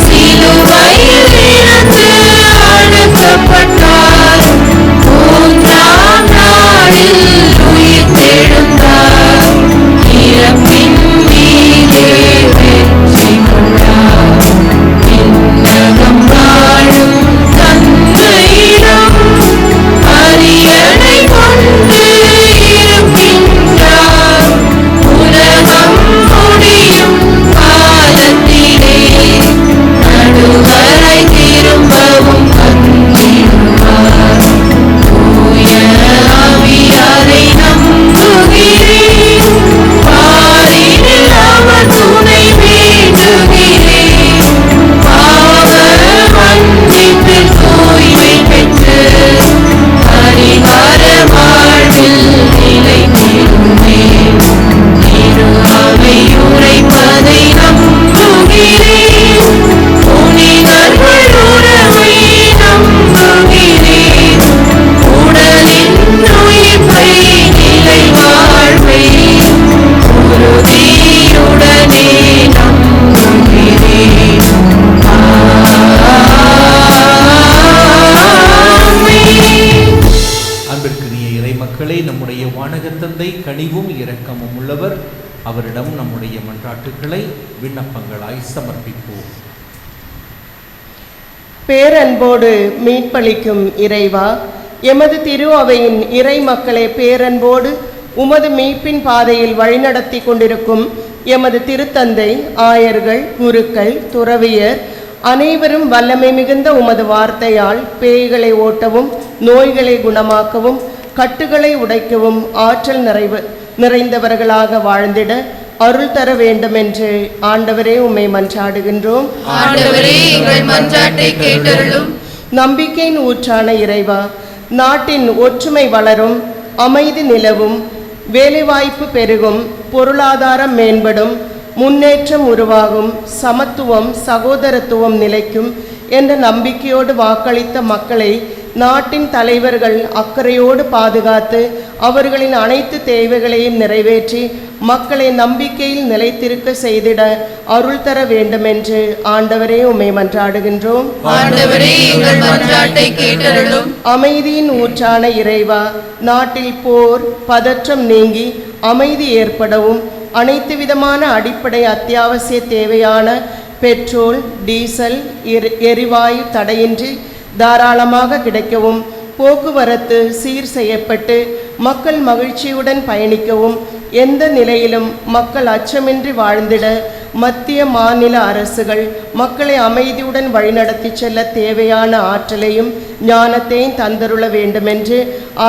சிலுவையில் இருந்து அடக்கப்பட்டார். 3ஆம் நாளில் உயிர்த்தெழுந்தார். இறப்பின் மீதே வெற்றி கொண்டார். விண்ணகம் வாழும் தந்தையிடம் அரியணை கொண்டு இருக்கின்றார். உலகம் முடியும் காலத்திலே நடுவரை திரும்பவும் வந்திடுவார். தூய ஆவியாரை நம்புகிறேன். பாரினில் அவர் துணை வேண்டுகிறேன். பாவ மன்னிப்பில் தூய்மை பெற்று பரிகார வாழ்வில் நிலைத்திருந்தேன். திரு அவை உரைப்பதை நம்புகிறேன். புனிதர்கள் உறவை நம்புகிறேன். உடலின் உயிர்ப்பை நிலை வாழ்வை உறுதியுடனே நம்புகிறேன். அன்பிற்குரிய இறைமக்களே, நம்முடைய வானக தந்தை கனிவும் இரக்கமும் உள்ளவர். அவரிடம் நம்முடைய மன்றாட்டுக்களை விண்ணப்பங்களாய் சமர்ப்பிப்போம். பேரன்போடு மீட்பளிக்கும் இறைவா, எமது திரு அவையின் இறை மக்களை பேரன்போடு உமது மீட்பின் பாதையில் வழிநடத்தி கொண்டிருக்கும் எமது திருத்தந்தை, ஆயர்கள், குருக்கள், துறவியர் அனைவரும் வல்லமை மிகுந்த உமது வார்த்தையால் பேய்களை ஓட்டவும், நோய்களை குணமாக்கவும், கட்டுகளை உடைக்கவும் ஆற்றல் நிறைந்தவர்களாக வாழ்ந்திட அருள் தர வேண்டும் என்று ஆண்டவரே உம்மை மன்றாடுகின்றோம். ஆண்டவரே, எங்கள் மன்றாட்டை கேட்டருளும். நம்பிக்கையின் ஊற்றான இறைவா, நாட்டின் ஒற்றுமை வளரும், அமைதி நிலவும், வேலைவாய்ப்பு பெருகும், பொருளாதாரம் மேம்படும், முன்னேற்றம் உருவாகும், சமத்துவம் சகோதரத்துவம் நிலைக்கும் என்ற நம்பிக்கையோடு வாக்களித்த மக்களை நாட்டின் தலைவர்கள் அக்கறையோடு பாதுகாத்து அவர்களின் அனைத்து தேவைகளையும் நிறைவேற்றி மக்களை நம்பிக்கையில் நிலைத்திருக்க செய்திட அருள் தர வேண்டும் என்று ஆண்டவரே உம்மை மன்றாடுகின்றோம். ஆண்டவரே, எங்கள் மன்றாட்டை கேட்டருளும். அமைதியின் ஊற்றான இறைவா, நாட்டில் போர் பதற்றம் நீங்கி அமைதி ஏற்படவும், அனைத்து விதமான அடிப்படை அத்தியாவசிய தேவையான பெட்ரோல், டீசல், எரிவாயு தடையின்றி தாராளமாக கிடைக்கவும், போக்குவரத்து சீர் செய்யப்பட்டு மக்கள் மகிழ்ச்சியுடன் பயணிக்கவும், எந்த நிலையிலும் மக்கள் அச்சமின்றி வாழ்ந்திட மத்திய மாநில அரசுகள் மக்களை அமைதியுடன் வழிநடத்தி செல்ல தேவையான ஆற்றலையும் ஞானத்தையும் தந்தருள வேண்டுமென்று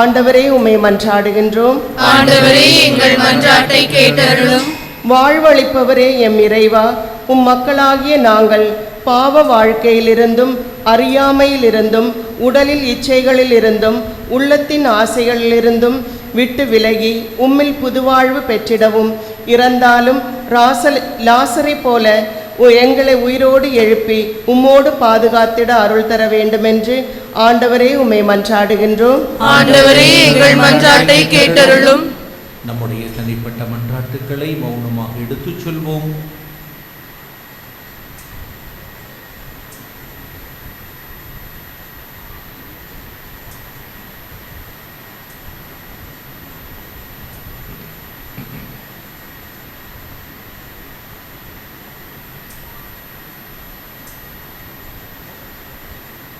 ஆண்டவரே உம்மை மன்றாடுகின்றோம். ஆண்டவரே, எங்கள் மன்றாட்டை கேட்டருளும். வாழ்வளிப்பவரே எம் இறைவா, உம் மக்களாகிய நாங்கள் பாவ வாழ்க்கையிலிருந்தும் அறியாமையிலிருந்தும் உடலில் இச்சைகளில் இருந்தும் உள்ளத்தின் ஆசைகளிலிருந்தும் விட்டு விலகி உம்மில் புதுவாழ்வு பெற்றிடவும், இறந்தாலும் லாசரை போல எங்களை உயிரோடு எழுப்பி உம்மோடு பாதுகாத்திட அருள் தர வேண்டுமென்று ஆண்டவரே உம்மை மன்றாடுகின்றோம். ஆண்டவரே, எங்கள் மன்றாட்டை கேட்டருளும். நம்முடைய தனிப்பட்ட மன்றாட்டுக்களை மௌனமாக எடுத்துச் சொல்வோம்.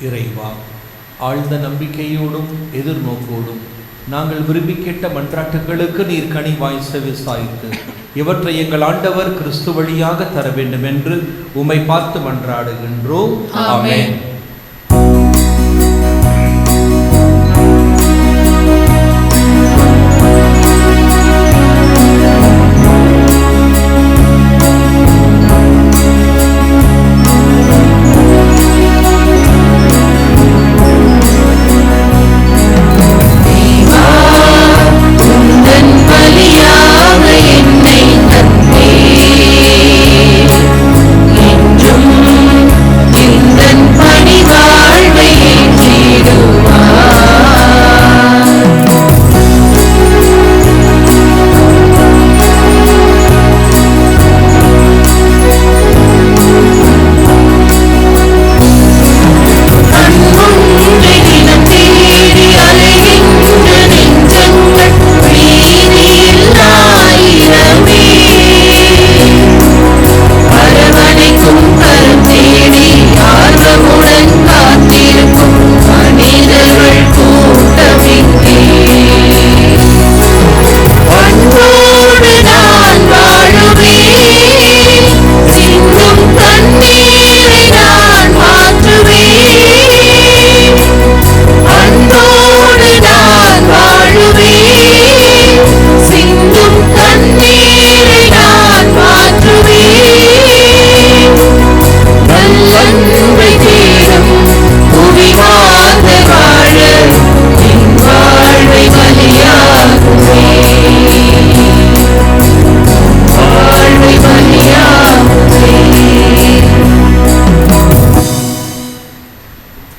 இறைவா, ஆழ்ந்த நம்பிக்கையோடும் எதிர்நோக்கோடும் நாங்கள் விரும்பி கேட்ட மன்றாட்டுகளுக்கு நீர் கனிவாய் செவி சாய்த்து இவற்றை எங்கள் ஆண்டவர் கிறிஸ்து வழியாக தர வேண்டும் என்று உம்மை பார்த்து மன்றாடுகின்றோம். ஆமென்.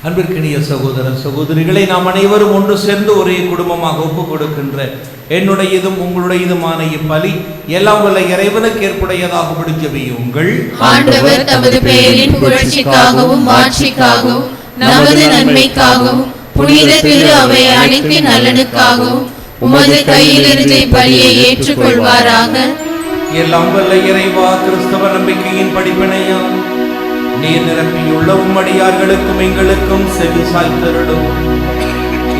அன்பிற்கினிய சகோதர சகோதரிகளை, நாம் அனைவரும் ஒன்று சேர்ந்து ஒரே குடும்பமாக ஒப்புக் கொடுக்கின்ற என்னுடையதும் உங்களுடையதுமான இப்பலி எல்லாம் வல்ல இறைவனுக்கு ஏற்புடையதாகும்படி ஜெபியுங்கள். ஆண்டவர் தமது பெயரின் புகழ்ச்சிக்காகவும் மாட்சிக்காகவும் நமது நன்மைக்காகவும் புனித திரு அவை அனைத்தின் நலனுக்காகவும் உமது கையிலிருந்து பலியை ஏற்றுக்கொள்வாராக. எல்லாம் வல்ல இறைவா, கிறிஸ்தவ நம்பிக்கையின் படிப்பினையால் நீர் நிரப்பியுள்ள உம்மடியார்களுக்கும் எங்களுக்கும் செவி சாய்த்தருளும்.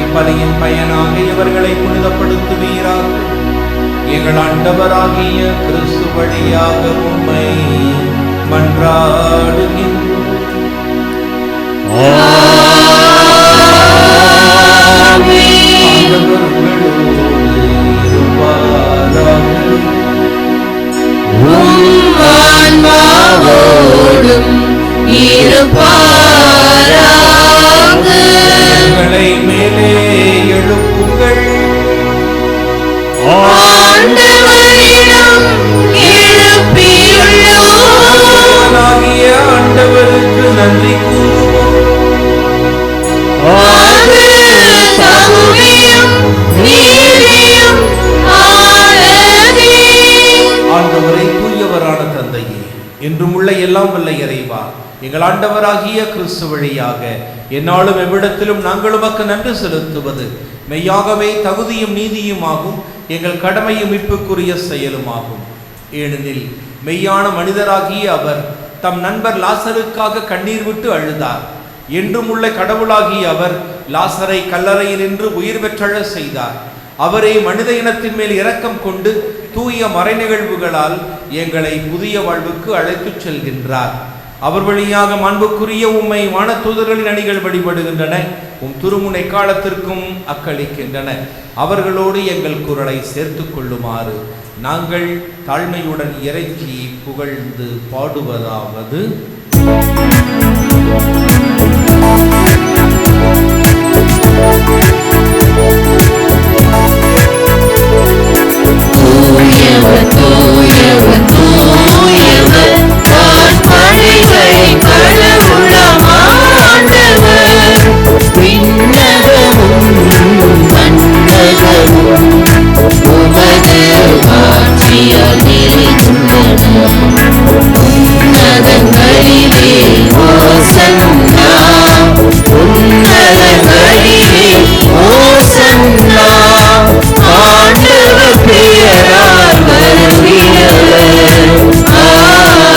இப்பலியின் பயனாக இவர்களை புனிதப்படுத்துவீராக. எங்கள் ஆண்டவராகிய கிறிஸ்து வழியாக உம்மை மன்றாடுகின்றோம். எங்களை மேலே எழுப்புங்கள். ஆண்டவருக்கு நன்றி கூறுவோம். ஆண்டவரை தூயவரான தந்தையே, என்றும் உள்ள எல்லாம் வல்ல இறைவா, எங்கள் ஆண்டவராகிய கிறிஸ்து வழியாக என்னாலும் எவ்விடத்திலும் நாங்கள் உமக்கு நன்றி செலுத்துவது மெய்யாகவே தகுதியும் நீதியுமாகும், எங்கள் கடமையும் மீட்புக்குரிய செயலுமாகும். ஏனெனில் மெய்யான மனிதராகிய அவர் தம் நண்பர் லாசருக்காக கண்ணீர் விட்டு அழுதார். என்றும் உள்ள கடவுளாகிய அவர் லாசரை கல்லறையில் நின்று உயிர் பெற்றழ செய்தார். அவரே மனித இனத்தின் மேல் இரக்கம் கொண்டு தூய மறைநிகழ்வுகளால் எங்களை புதிய வாழ்வுக்கு அழைத்துச் செல்கின்றார். அவர் வழியாக மாண்புக்குரிய உம்மை வானதூதர்களின் அணிகள் வழிபடுகின்றன, உம் திருமுனை காலத்திற்கும் அக்களிக்கின்றன. அவர்களோடு எங்கள் குரலை சேர்த்து கொள்ளுமாறு நாங்கள் தாழ்மையுடன் இறைச்சி புகழ்ந்து பாடுவதாவது: தூயவர் தூயவர் தூயவர் வான்படைகளின் கடவுளாம் ஆண்டவர். விண்ணகமும் மண்ணகமும் உமது ஆட்சியால் நிறைந்துள்ளன. உன்னதங்களிலே ஓசன்னா, உன்னதங்களிலே ஓசன்னா. ஆண்டவர் பெயரால் வருகிறவர்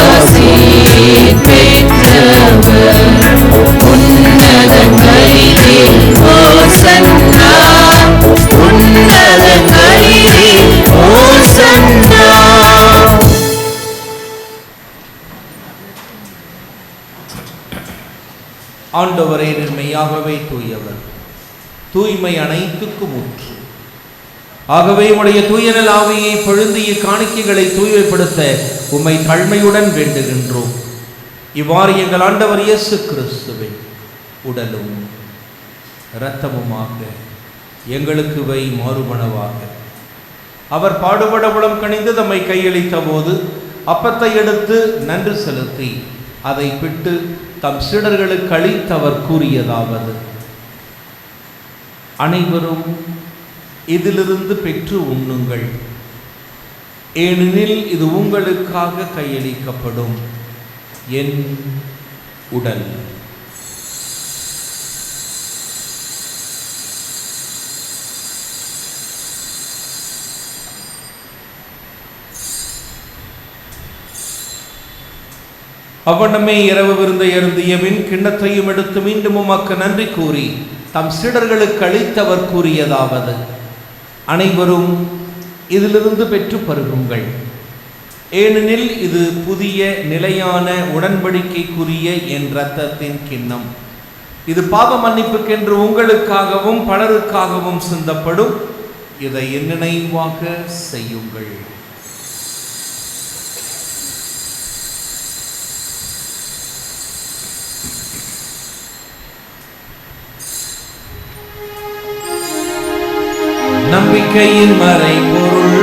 ஆசீர் பெற்றவர். உன்னதங்களிலே ஓசன்னா, உன்னதங்களிலே ஓசன்னா. ஆண்டவரே மெய்யாகவே தூயவர், தூய்மை அனைத்துக்கும் ஊற்று. ஆகவே உடைய தூயநல் ஆவியை பொழுது இக்காணிக்கைகளை தூய்மைப்படுத்த உம்மை தாழ்மையுடன் வேண்டுகின்றோம். இவ்வாறு எங்கள் ஆண்டவர் இயேசு கிறிஸ்துவின் உடலும் இரத்தமுமாக எங்களுக்கு வை மாறுபனவாக. அவர் பாடுபட உளம் கனிந்து தம்மை கையளித்த போது அப்பத்தை எடுத்து நன்றி செலுத்தி அதை பிட்டு தம் சீடர்களுக்கு அளித்தவர் கூறியதாவது: அனைவரும் இதிலிருந்து பெற்று உண்ணுங்கள், ஏனெனில் இது உங்களுக்காக கையளிக்கப்படும் என் உடல். அவ்வண்ணமே இரவு விருந்தை அருந்திய பின் கிண்ணத்தையும் எடுத்து மீண்டும் உமக்கு நன்றி கூறி தம் சீடர்களுக்கு அளித்தவர் கூறியதாவது: அனைவரும் இதிலிருந்து பெற்று பருகுங்கள், ஏனெனில் இது புதிய நிலையான உடன்படிக்கைக்குரிய என் இரத்தத்தின் கிண்ணம். இது பாவ மன்னிப்புக்கென்று உங்களுக்காகவும் பலருக்காகவும் சிந்தப்படும். இதை என் நினைவாக செய்யுங்கள். நம்பிக்கையின் மறைபொருள்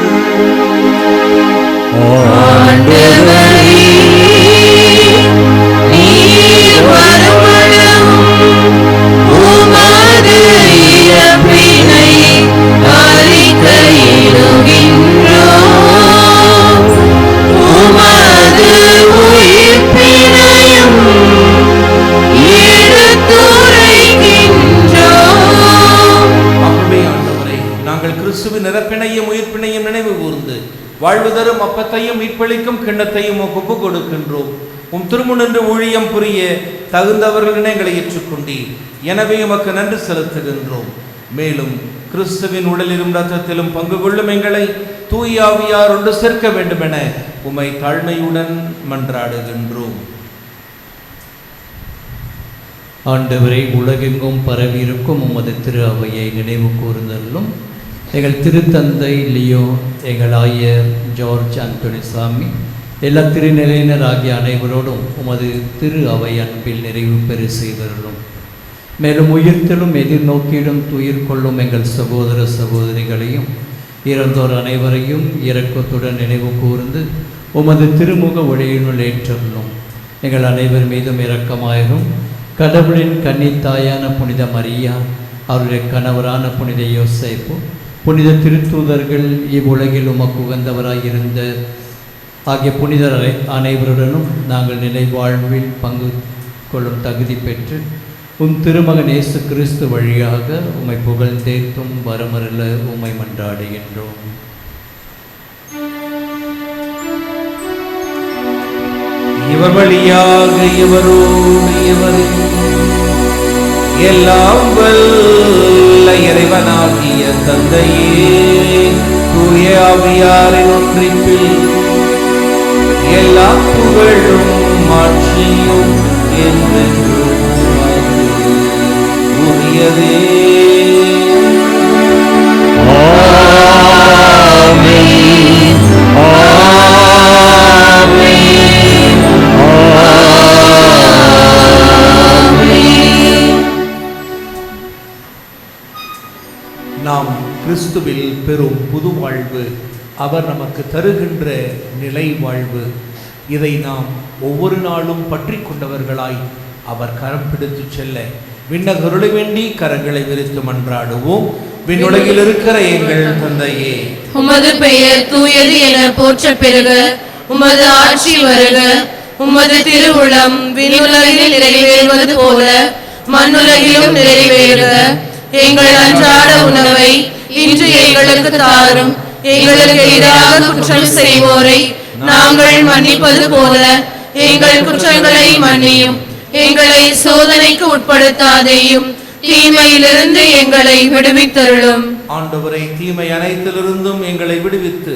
ஆண்டவரே, நீர் வருமளவும் உமது இறப்பினை அறிக்கையிடுகின்றோம். உமது உயிர்ப்பினையும் எடுத்துரைக்கின்றோம். நாங்கள் கிறிஸ்துவின் இறப்பினையும் உயிர்ப்பினையும் நினைவு கூர்ந்து வாழ்வு தரும் அப்பத்தையும் மீட்பளிக்கும் கிண்ணத்தையும் ஒப்புக் கொடுக்கின்றோம். உம் திருமுனின்று ஊழியம் புரிய தகுந்தவர்கள் என எங்களை ஏற்றுக்கொண்டீர். எனவே உமக்கு நன்றி செலுத்துகின்றோம். மேலும் கிறிஸ்துவின் உடலிலும் இரத்தத்திலும் பங்கு கொள்ளும் எங்களை தூய ஆவியார் ஒன்று சேர்க்க வேண்டுமென உம்மை தாழ்மையுடன் மன்றாடுகின்றோம். ஆண்டவரை, உலகெங்கும் பரவியிருக்கும் உமது திரு அவையை நினைவு கூர்ந்தருளும். எங்கள் திருத்தந்தை லியோ, எங்கள் ஆயர் ஜார்ஜ் அந்தோனிசாமி, எல்லா திருநிலையினர் ஆகிய அனைவரோடும் உமது திரு அவை அன்பில் நிறைவு பெறு செய்தருளும். மேலும் உயிர்த்தலும் எதிர்நோக்கியிடும் துயிர் கொள்ளும் எங்கள் சகோதர சகோதரிகளையும் இறந்தோர் அனைவரையும் இரக்கத்துடன் நினைவு கூர்ந்து உமது திருமுக ஒளியினுள் ஏற்றருளும். எங்கள் அனைவர் மீதும் இரக்கமாயிரும். கடவுளின் கன்னித்தாயான புனித மரியா, அவருடைய கணவரான புனித யோசேப்பு, புனித திருத்தூதர்கள், இவ்வுலகில் உமக்கு உகந்தவராயிருந்த ஆகிய புனிதர் அனைவருடனும் நாங்கள் நிலைவாழ்வில் பங்கு கொள்ளும் தகுதி பெற்று உம் திருமகன் இயேசு கிறிஸ்து வழியாக உம்மை புகழ்ந்தேத்தும் வரமருள உம்மை மன்றாடுகின்றோம். இவர் வழியாக இவரோடு இவரில் எல்லாம் வல்ல இறைவனாகிய தந்தையே, தூய ஆவியாரின் ஒன்றிப்பில் எல்லா புகழும் மாட்சியும் என்றென்றும் உரியதே. ஆமென். ஆமென். நாம் கிறிஸ்துவில் பெறும் புது வாழ்வு அவர் நமக்கு தருகின்ற நிலை வாழ்வு. இதை நாம் ஒவ்வொரு நாளும் பற்றி கொண்டவர்களாய் அவர் கரம் பிடித்து செல்ல விண்ணகருளை வேண்டி கரங்களை விரித்து மன்றாடுவோம். விண்ணுலகில் இருக்கிற எங்கள் தந்தையே, உமது பெயர் தூயது என போற்ற பெறுக. உமது ஆட்சி வருக. உமது திருவுளம் விண்ணுலகில் நிறைவேறுவது போல மண்ணுலகிலும் நிறைவேறுக. எங்கள் அன்றாட உணவை இன்று எங்களுக்கு தாரும். எங்களுக்கு எதிராக குற்றம் செய்வோரை நாங்கள் மன்னிப்பது போல எங்கள் குற்றங்களை மன்னியும். எங்களை சோதனைக்கு உட்படுத்தாதேயும், தீமையிலிருந்து எங்களை விடுவித்தருளும். ஆண்டவரை, தீமை அனைத்திலிருந்தும் எங்களை விடுவித்து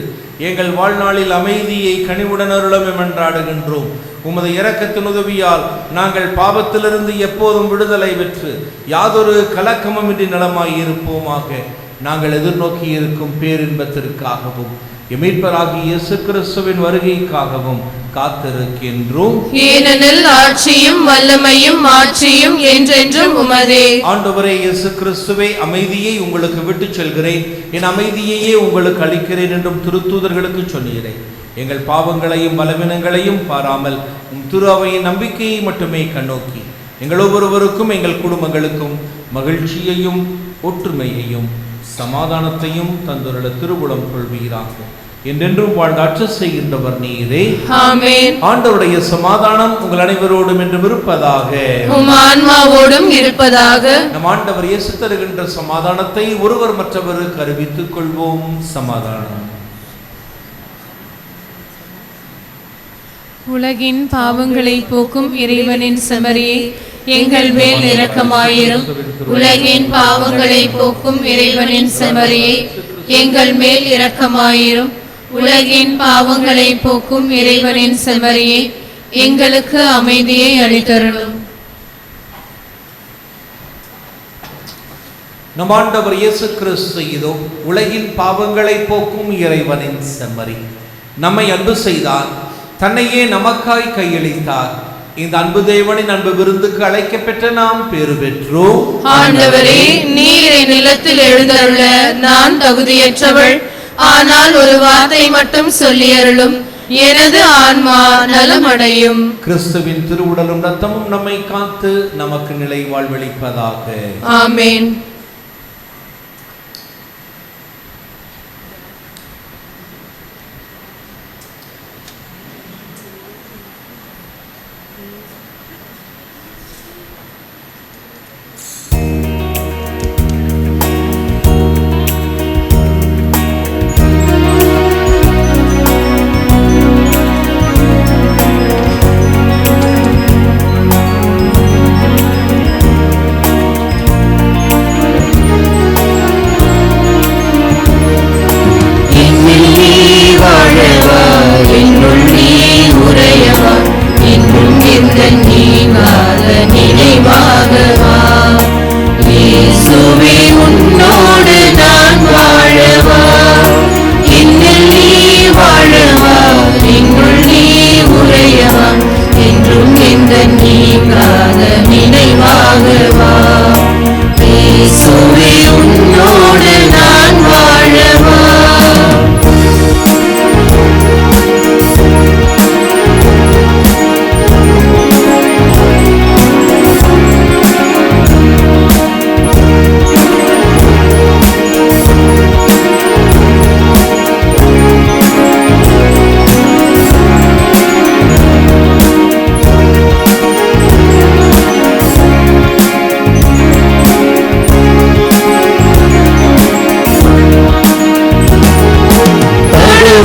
எங்கள் வாழ்நாளில் அமைதியை கனிவுடன் அருளவே மன்றாடுகின்றோம். உமது இரக்கத்தின் உதவியால் நாங்கள் பாவத்திலிருந்து எப்போதும் விடுதலை பெற்று யாதொரு கலக்கமுமின்றி நலமாய் இருப்போமாக. நாங்கள் எதிர்நோக்கி இருக்கும் பேரின்பத்திற்காகவும் மீட்பராகிய இயேசு கிறிஸ்துவின் வருகைக்காகவும் காத்திருக்கின்றோம். ஏனெனில் ஆட்சியும் வல்லமையும் மாட்சியும் என்றென்றும் உமதே. ஆண்டவரே இயேசு கிறிஸ்துவே, அமைதியை உங்களுக்கு விட்டு செல்கிறேன், என் அமைதியையே உங்களுக்கு அளிக்கிறேன் என்றும் திருத்தூதர்களுக்கு சொன்னீரேன். எங்கள் பாவங்களையும் பலவீனங்களையும் பாராமல் உம் திரு அவையின் நம்பிக்கையை மட்டுமே கண்ணோக்கி எங்கள் ஒவ்வொருவருக்கும் எங்கள் குடும்பங்களுக்கும் மகிழ்ச்சியையும் ஒற்றுமையையும் சமாதானத்தையும் தந்துள்ள திருவுளம் கொள்வீராக. என்றென்றும் வாழ்ந்தாட்சி செய்கின்றவர் நீரே. ஆமென். ஆண்டவருடைய சமாதானம் உங்கள் அனைவரோடும் என்று இருப்பதாக. உம் ஆன்மாவோடும் இருப்பதாக. நம் ஆண்டவர் இயேசு தருகின்ற சமாதானத்தை ஒருவர் மற்றவருக்கு அறிவித்துக் கொள்வோம். சமாதானம். உலகின் பாவங்களை போக்கும் இறைவனின் செம்மறியே, எங்கள் மேல் இரக்கமாயிரும். உலகின் பாவங்களை போக்கும் இறைவனின் செம்மறியே, எங்கள் மேல் இரக்கமாயிரும். உலகின் பாவங்களை போக்கும் இறைவனின் செம்மறியே, எங்களுக்கு அமைதியை அளித்தருளும். நம் ஆண்டவர் இயேசு கிறிஸ்து இதோ உலகின் பாவங்களை போக்கும் இறைவனின் செம்மறி. நம்மை அன்பு செய்தார், தன்னையே நமக்காய் கையளித்தார். இந்த அன்பு தேவனின் அன்பு விருந்துக்கு அழைக்க பெற்ற நாம் பேறு பெற்றோம். ஆண்டவரே, நீர் என் நிலத்தில் எழுந்தருள நான் தகுதியற்றவள். ஆனால் ஒரு வார்த்தை மட்டும் சொல்லி அருளும், எனது ஆன்மா நலமடையும். கிறிஸ்துவின் திருவுடலும் இரத்தமும் நம்மை காத்து நமக்கு நிலை வாழ்வளிப்பதாக. ஆமென்.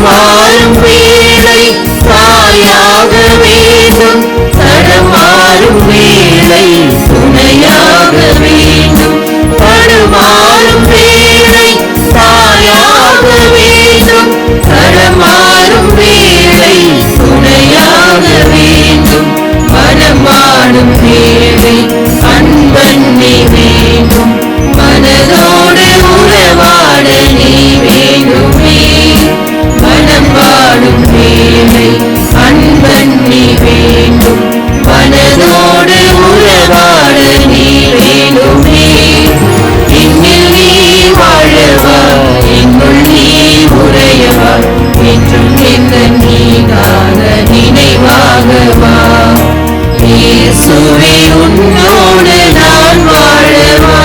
தடுமாறும் வேளை தாயாக வேண்டும், தடுமாறும் வேளை துணையாக வேண்டும். தடுமாறும் வேளை தாயாக வேண்டும், தடுமாறும் வேளை துணையாக வேண்டும். மனமாடும் வேளை அன்பண்ணி வேண்டும், மனதோடு உறவாட நீ வேண்டுமே. மனம் வாடும் வேளை அன்பண்ணி வேண்டும், மனதோடு உறவாட நீ வேண்டுமே. என்னில் நீ வாழவா, என்னுள் நீ உறையவா, என்றும் எந்த நீங்காத நினைவாகவா. இயேசுவே உன்னோடு நான் வாழவா.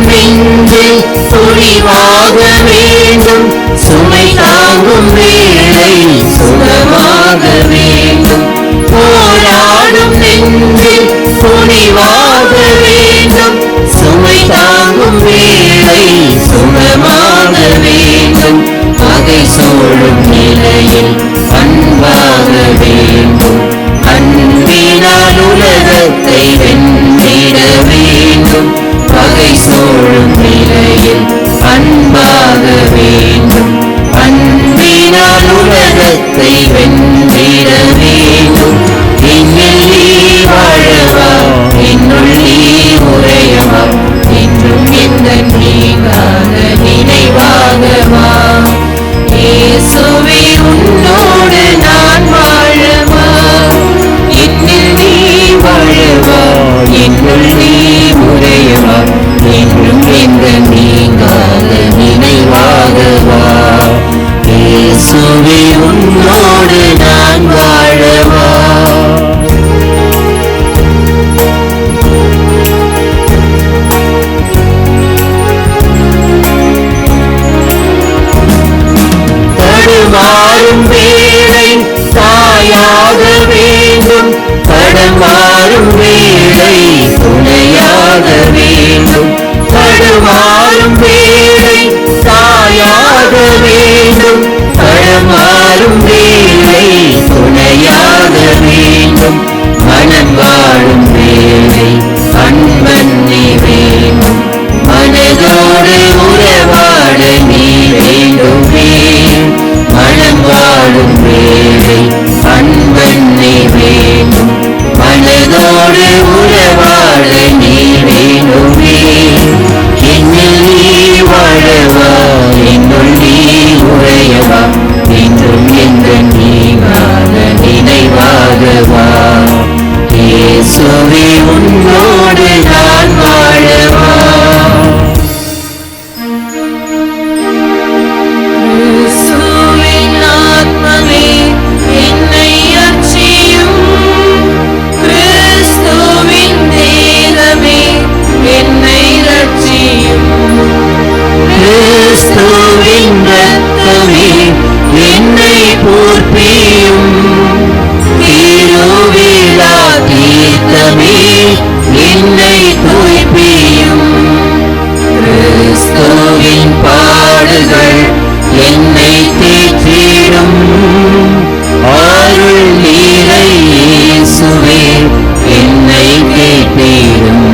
நெஞ்சில் துணிவாக வேண்டும், சுமை தாங்கும் வேளை சுகமாக வேண்டும். போராடும் நெஞ்சில் துணிவாக வேண்டும், சுமை தாங்கும் வேளை சுகமாக வேண்டும். பகை சூழும் நிலையில் அன்பாக வேண்டும், அன்பினால் உலகத்தை வென்றிட வேண்டும். பகை சூழும் நிலையில் அன்பாக வேண்டும், அன்பினால் உலகத்தை வென்றிட வேண்டும். என்னில் நீ வாழவா, என்னுள் நீ உறையவா, என்றும் எந்த நீங்காத நினைவாகவா. இயேசுவே உன்னோடு நான் வாழவா, என்னில் நீ வாழவா, என்னுள் நீ உறையவா, என்றும் எந்த நீங்காத நினைவாகவா. இயேசுவே உன்னோடு நான் வாழவா. தடுமாறும் வேளை தாயாக வேண்டும், தடுமாறும் வேளை துணையாக வேண்டும். தடுமாறும் வேளை தாயாக வேண்டும், தடுமாறும் வேளை துணையாக வேண்டும். மனம் வாழும் வேளை அன்பண்ணி வேண்டும், மனதோடு உறவாட நீ வேண்டுமே. மனம் வாழும் வேளை அன்பண்ணி வேண்டும், மனதோடு உறவாட நீ வேண்டுமே. என்னில் நீ வாழவா, என்னுள் நீ உறையவா, என்றும் எந்த நீங்காத நினைவாகவா. இயேசுவே உன்னோடு நான் வாழவா. கிறிஸ்துவின் ஆத்மமே என்னை அர்ச்சியும், கிறிஸ்துவின் தேகமே என்னை ரட்சியும். கிறிஸ்துவின் இரத்தமே என்னை போர்ப்பியும், திருவிழா தீர்த்தமே என்னை தூய்ப்பியும். கிறிஸ்துவின் பாடுகள் என்னை தேற்றிடும், அருள் நீரை இயேசுவே என்னை கேட்டிடும்.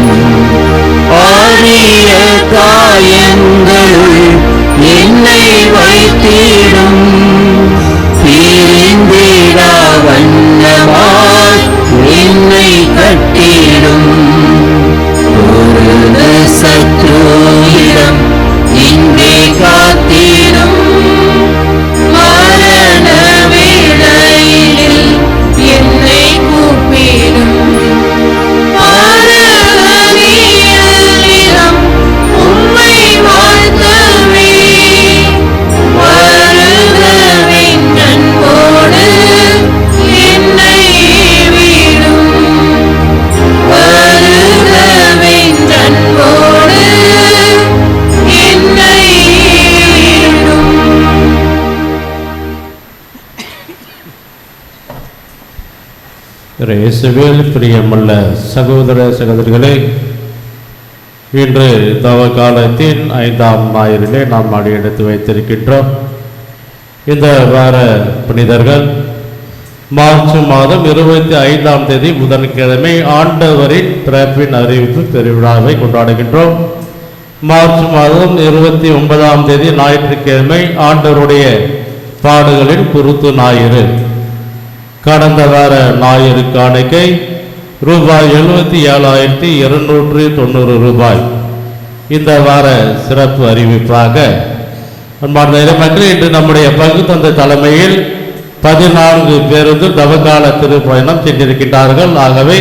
ஆரிய காயங்களுள் என்னை வைத்திடும், பிரிந்திடா வண்ணமாய் என்னை கட்டிடும். ஒரு சத்ருவிடம் இங்கே காத்திடும், மரண வேளையில் என்னை கூப்பிடும். பரவலியம் உம்மை வாழ்த்தவே, இயேசுவில் பிரியமுள்ள சகோதர சகோதரிகளே, இன்று தவ காலத்தின் 5ஆம் ஞாயிறிலே நாம் அடியெடுத்து வைத்திருக்கின்றோம். இந்த வார புனிதர்கள் மார்ச் மாதம் 25ஆம் தேதி புதன்கிழமை ஆண்டவரின் பிறப்பின் அறிவிப்பு பெருவிழாவை கொண்டாடுகின்றோம். மார்ச் மாதம் 29ஆம் தேதி ஞாயிற்றுக்கிழமை ஆண்டவருடைய பாடுகளின் குருத்து ஞாயிறு. கடந்த வார ஞாயிறு காணிக்கை ரூபாய் 77,290 ரூபாய். இந்த வார சிறப்பு அறிவிப்பாக அன்பார்ந்த இறைமக்கள், இன்று நம்முடைய பங்கு தந்தை தலைமையில் 14 பேருந்து தவக்கால திருப்பயணம் சென்றிருக்கின்றார்கள். ஆகவே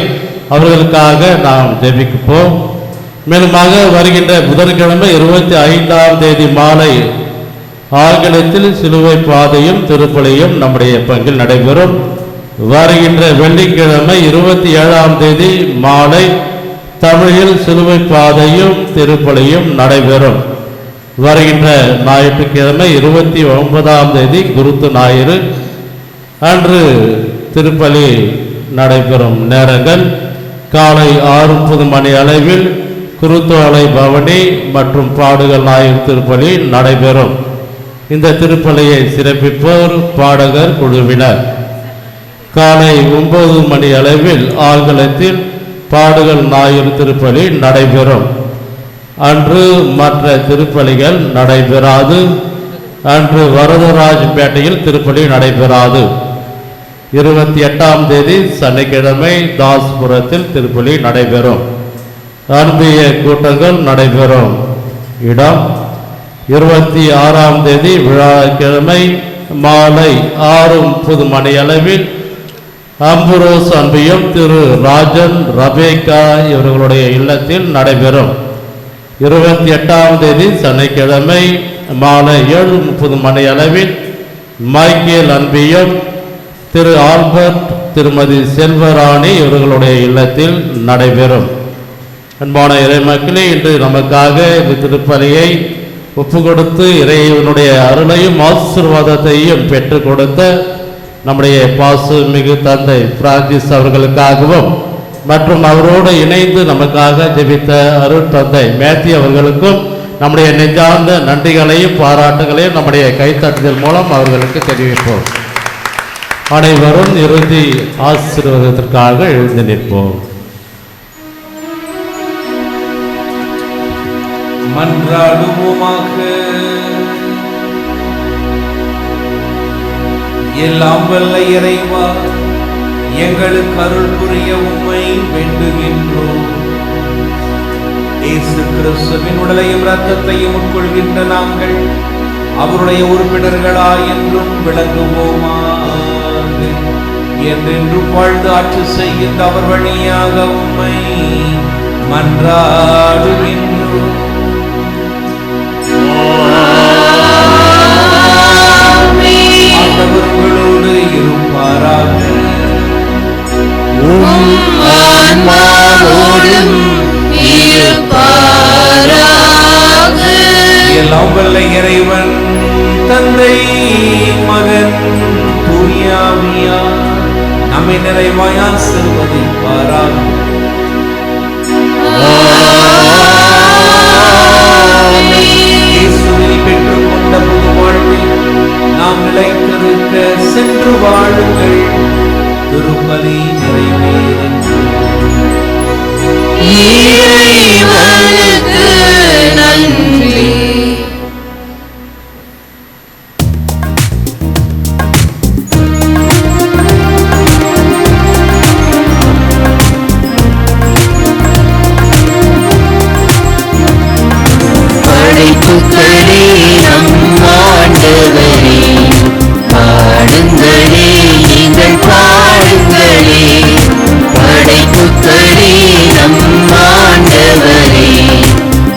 அவர்களுக்காக நாம் ஜெபிப்போம். மேலுமாக வருகின்ற புதன்கிழமை 25ஆம் தேதி மாலை ஆங்கிலத்தில் சிலுவை பாதையும் திருப்பலியும் நம்முடைய பங்கில் நடைபெறும். வருகின்ற வெள்ளிக்கிழமை 27ஆம் தேதி மாலை தமிழில் சிலுவை பாதையும் திருப்பலியும் நடைபெறும். வருகின்ற ஞாயிற்றுக்கிழமை 29ஆம் தேதி குருத்து ஞாயிறு அன்று திருப்பலி நடைபெறும். நேரங்கள் காலை 6:30 மணி அளவில் குருத்தோலை பவனி மற்றும் பாடுகள் ஞாயிறு திருப்பலி நடைபெறும். இந்த திருப்பலியை சிறப்பிப்போர் பாடகர் குழுவினர். காலை 9 மணி அளவில் ஆங்கிலத்தில் பாடுகள் ஞாயிறு திருப்பலி நடைபெறும். அன்று மற்ற திருப்பலிகள் நடைபெறாது. அன்று வரதராஜ்பேட்டையில் திருப்பலி நடைபெறாது. 28ஆம் தேதி சனிக்கிழமை தாஸ்புரத்தில் திருப்பலி நடைபெறும். அன்பிய கூட்டங்கள் நடைபெறும் இடம் 26ஆம் தேதி வியாழக்கிழமை மாலை 6:30 மணி அளவில் அம்புரோஸ் அன்பியும் திரு ராஜன் ரபேகா இவர்களுடைய இல்லத்தில் நடைபெறும். 28ஆம் தேதி சனிக்கிழமை மாலை 7:30 மணி அளவில் மைக்கேல் அன்பியும் திரு ஆல்பர்ட் திருமதி செல்வராணி இவர்களுடைய இல்லத்தில் நடைபெறும். அன்பான இறைமக்களே, இன்று நமக்காக இந்த திருப்பலியை ஒப்பு கொடுத்து இறைவனுடைய அருளையும் ஆசீர்வாதத்தையும் பெற்றுக் கொடுத்த நம்முடைய பாசமிகு தந்தை பிரான்சிஸ் அவர்களுக்காகவும் மற்றும் அவரோடு இணைந்து நமக்காக ஜெபித்த அருள் தந்தை மேத்யூ அவர்களுக்கும் நம்முடைய நெஞ்சார்ந்த நன்றிகளையும் பாராட்டுகளையும் நம்முடைய கைத்தட்டுதல் மூலம் அவர்களுக்கு தெரிவிப்போம். அனைவரும் இறுதி ஆசீர்வாதத்திற்காக எழுந்து நிற்போம். மன்றாடுவோமாக. எல்லாம் வல்ல இறைவா, எங்களுக்கு அருள் புரிய உம்மை வேண்டுகின்றோம். இயேசு கிறிஸ்துவின் உடலையும் இரத்தத்தையும் உட்கொள்கின்ற நாங்கள் அவருடைய உறுப்பினர்களாய் என்றும் விளங்குவோமாக. என்றென்றும் வாழ்ந்து ஆட்சி செய்கின்ற அவர் வழியாக உம்மை மன்றாடுகின்றோம். ஆண்டவர்களோடு இருப்பாராக. எல்லாம் வல்ல இறைவன் தந்தை மகன் தூய ஆவியார் நம்மை நிறைவாய் ஆசீர்வதிப்பாராக. இயேசுவில் பெற்றுக்கொண்ட புது வாழ்வில் நாம் நிலைத்திருக்க சென்று வாழுங்கள். திருப்பலி நிறைவேறுகிறது. இறைவனுக்கு நன்றி. படைப்புக்களே நம் ஆண்டவரே, பாடுங்களே நீங்கள் பாடுங்களே. படைப்புக்களே நம் ஆண்டவரே,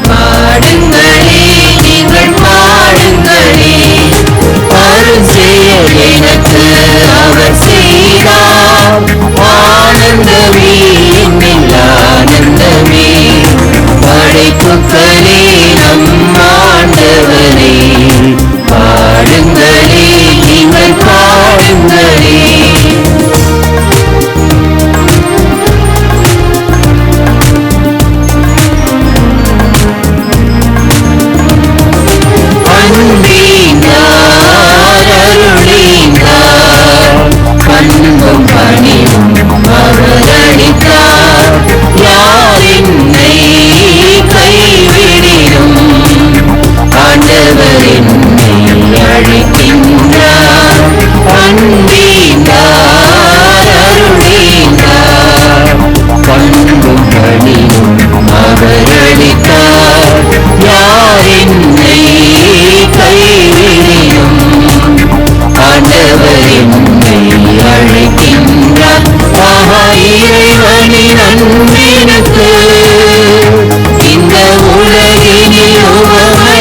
பாடுங்களே நீங்கள் பாடுங்களே. அருஞ்செயல் எனக்கு அவர் செய்தார், ஆனந்தமே என்னில் ஆனந்தமே. படைப்புக்களே நம் ஆண்டவரே, பாடுங்களே.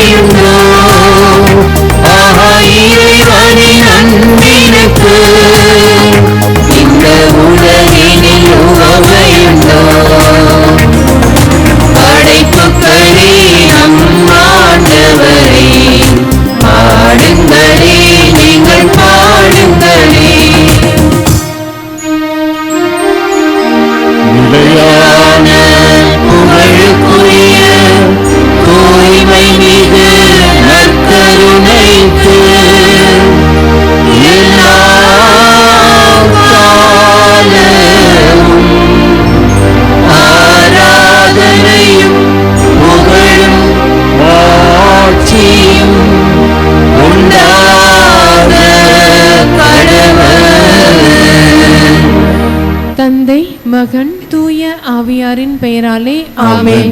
உவகையுண்டோ ஆஹா இறைவனின் அன்பினுக்கு இந்த உலகினில் உவகையுண்டோ படைப்புகளே நம் ஆண்டவரே பாடுங்களே நீங்கள் பாடுங்களே நிலையான புகழுக்குரிய தூய்மை மிகு நற்கருணைக்கு எல்லா காலமும் ஆராதனையும் புகழும் ஆட்சியும் உண்டாக கடவுள். தந்தை, மகன், தூய ஆவியாரின் பெயராலே ஆமென்.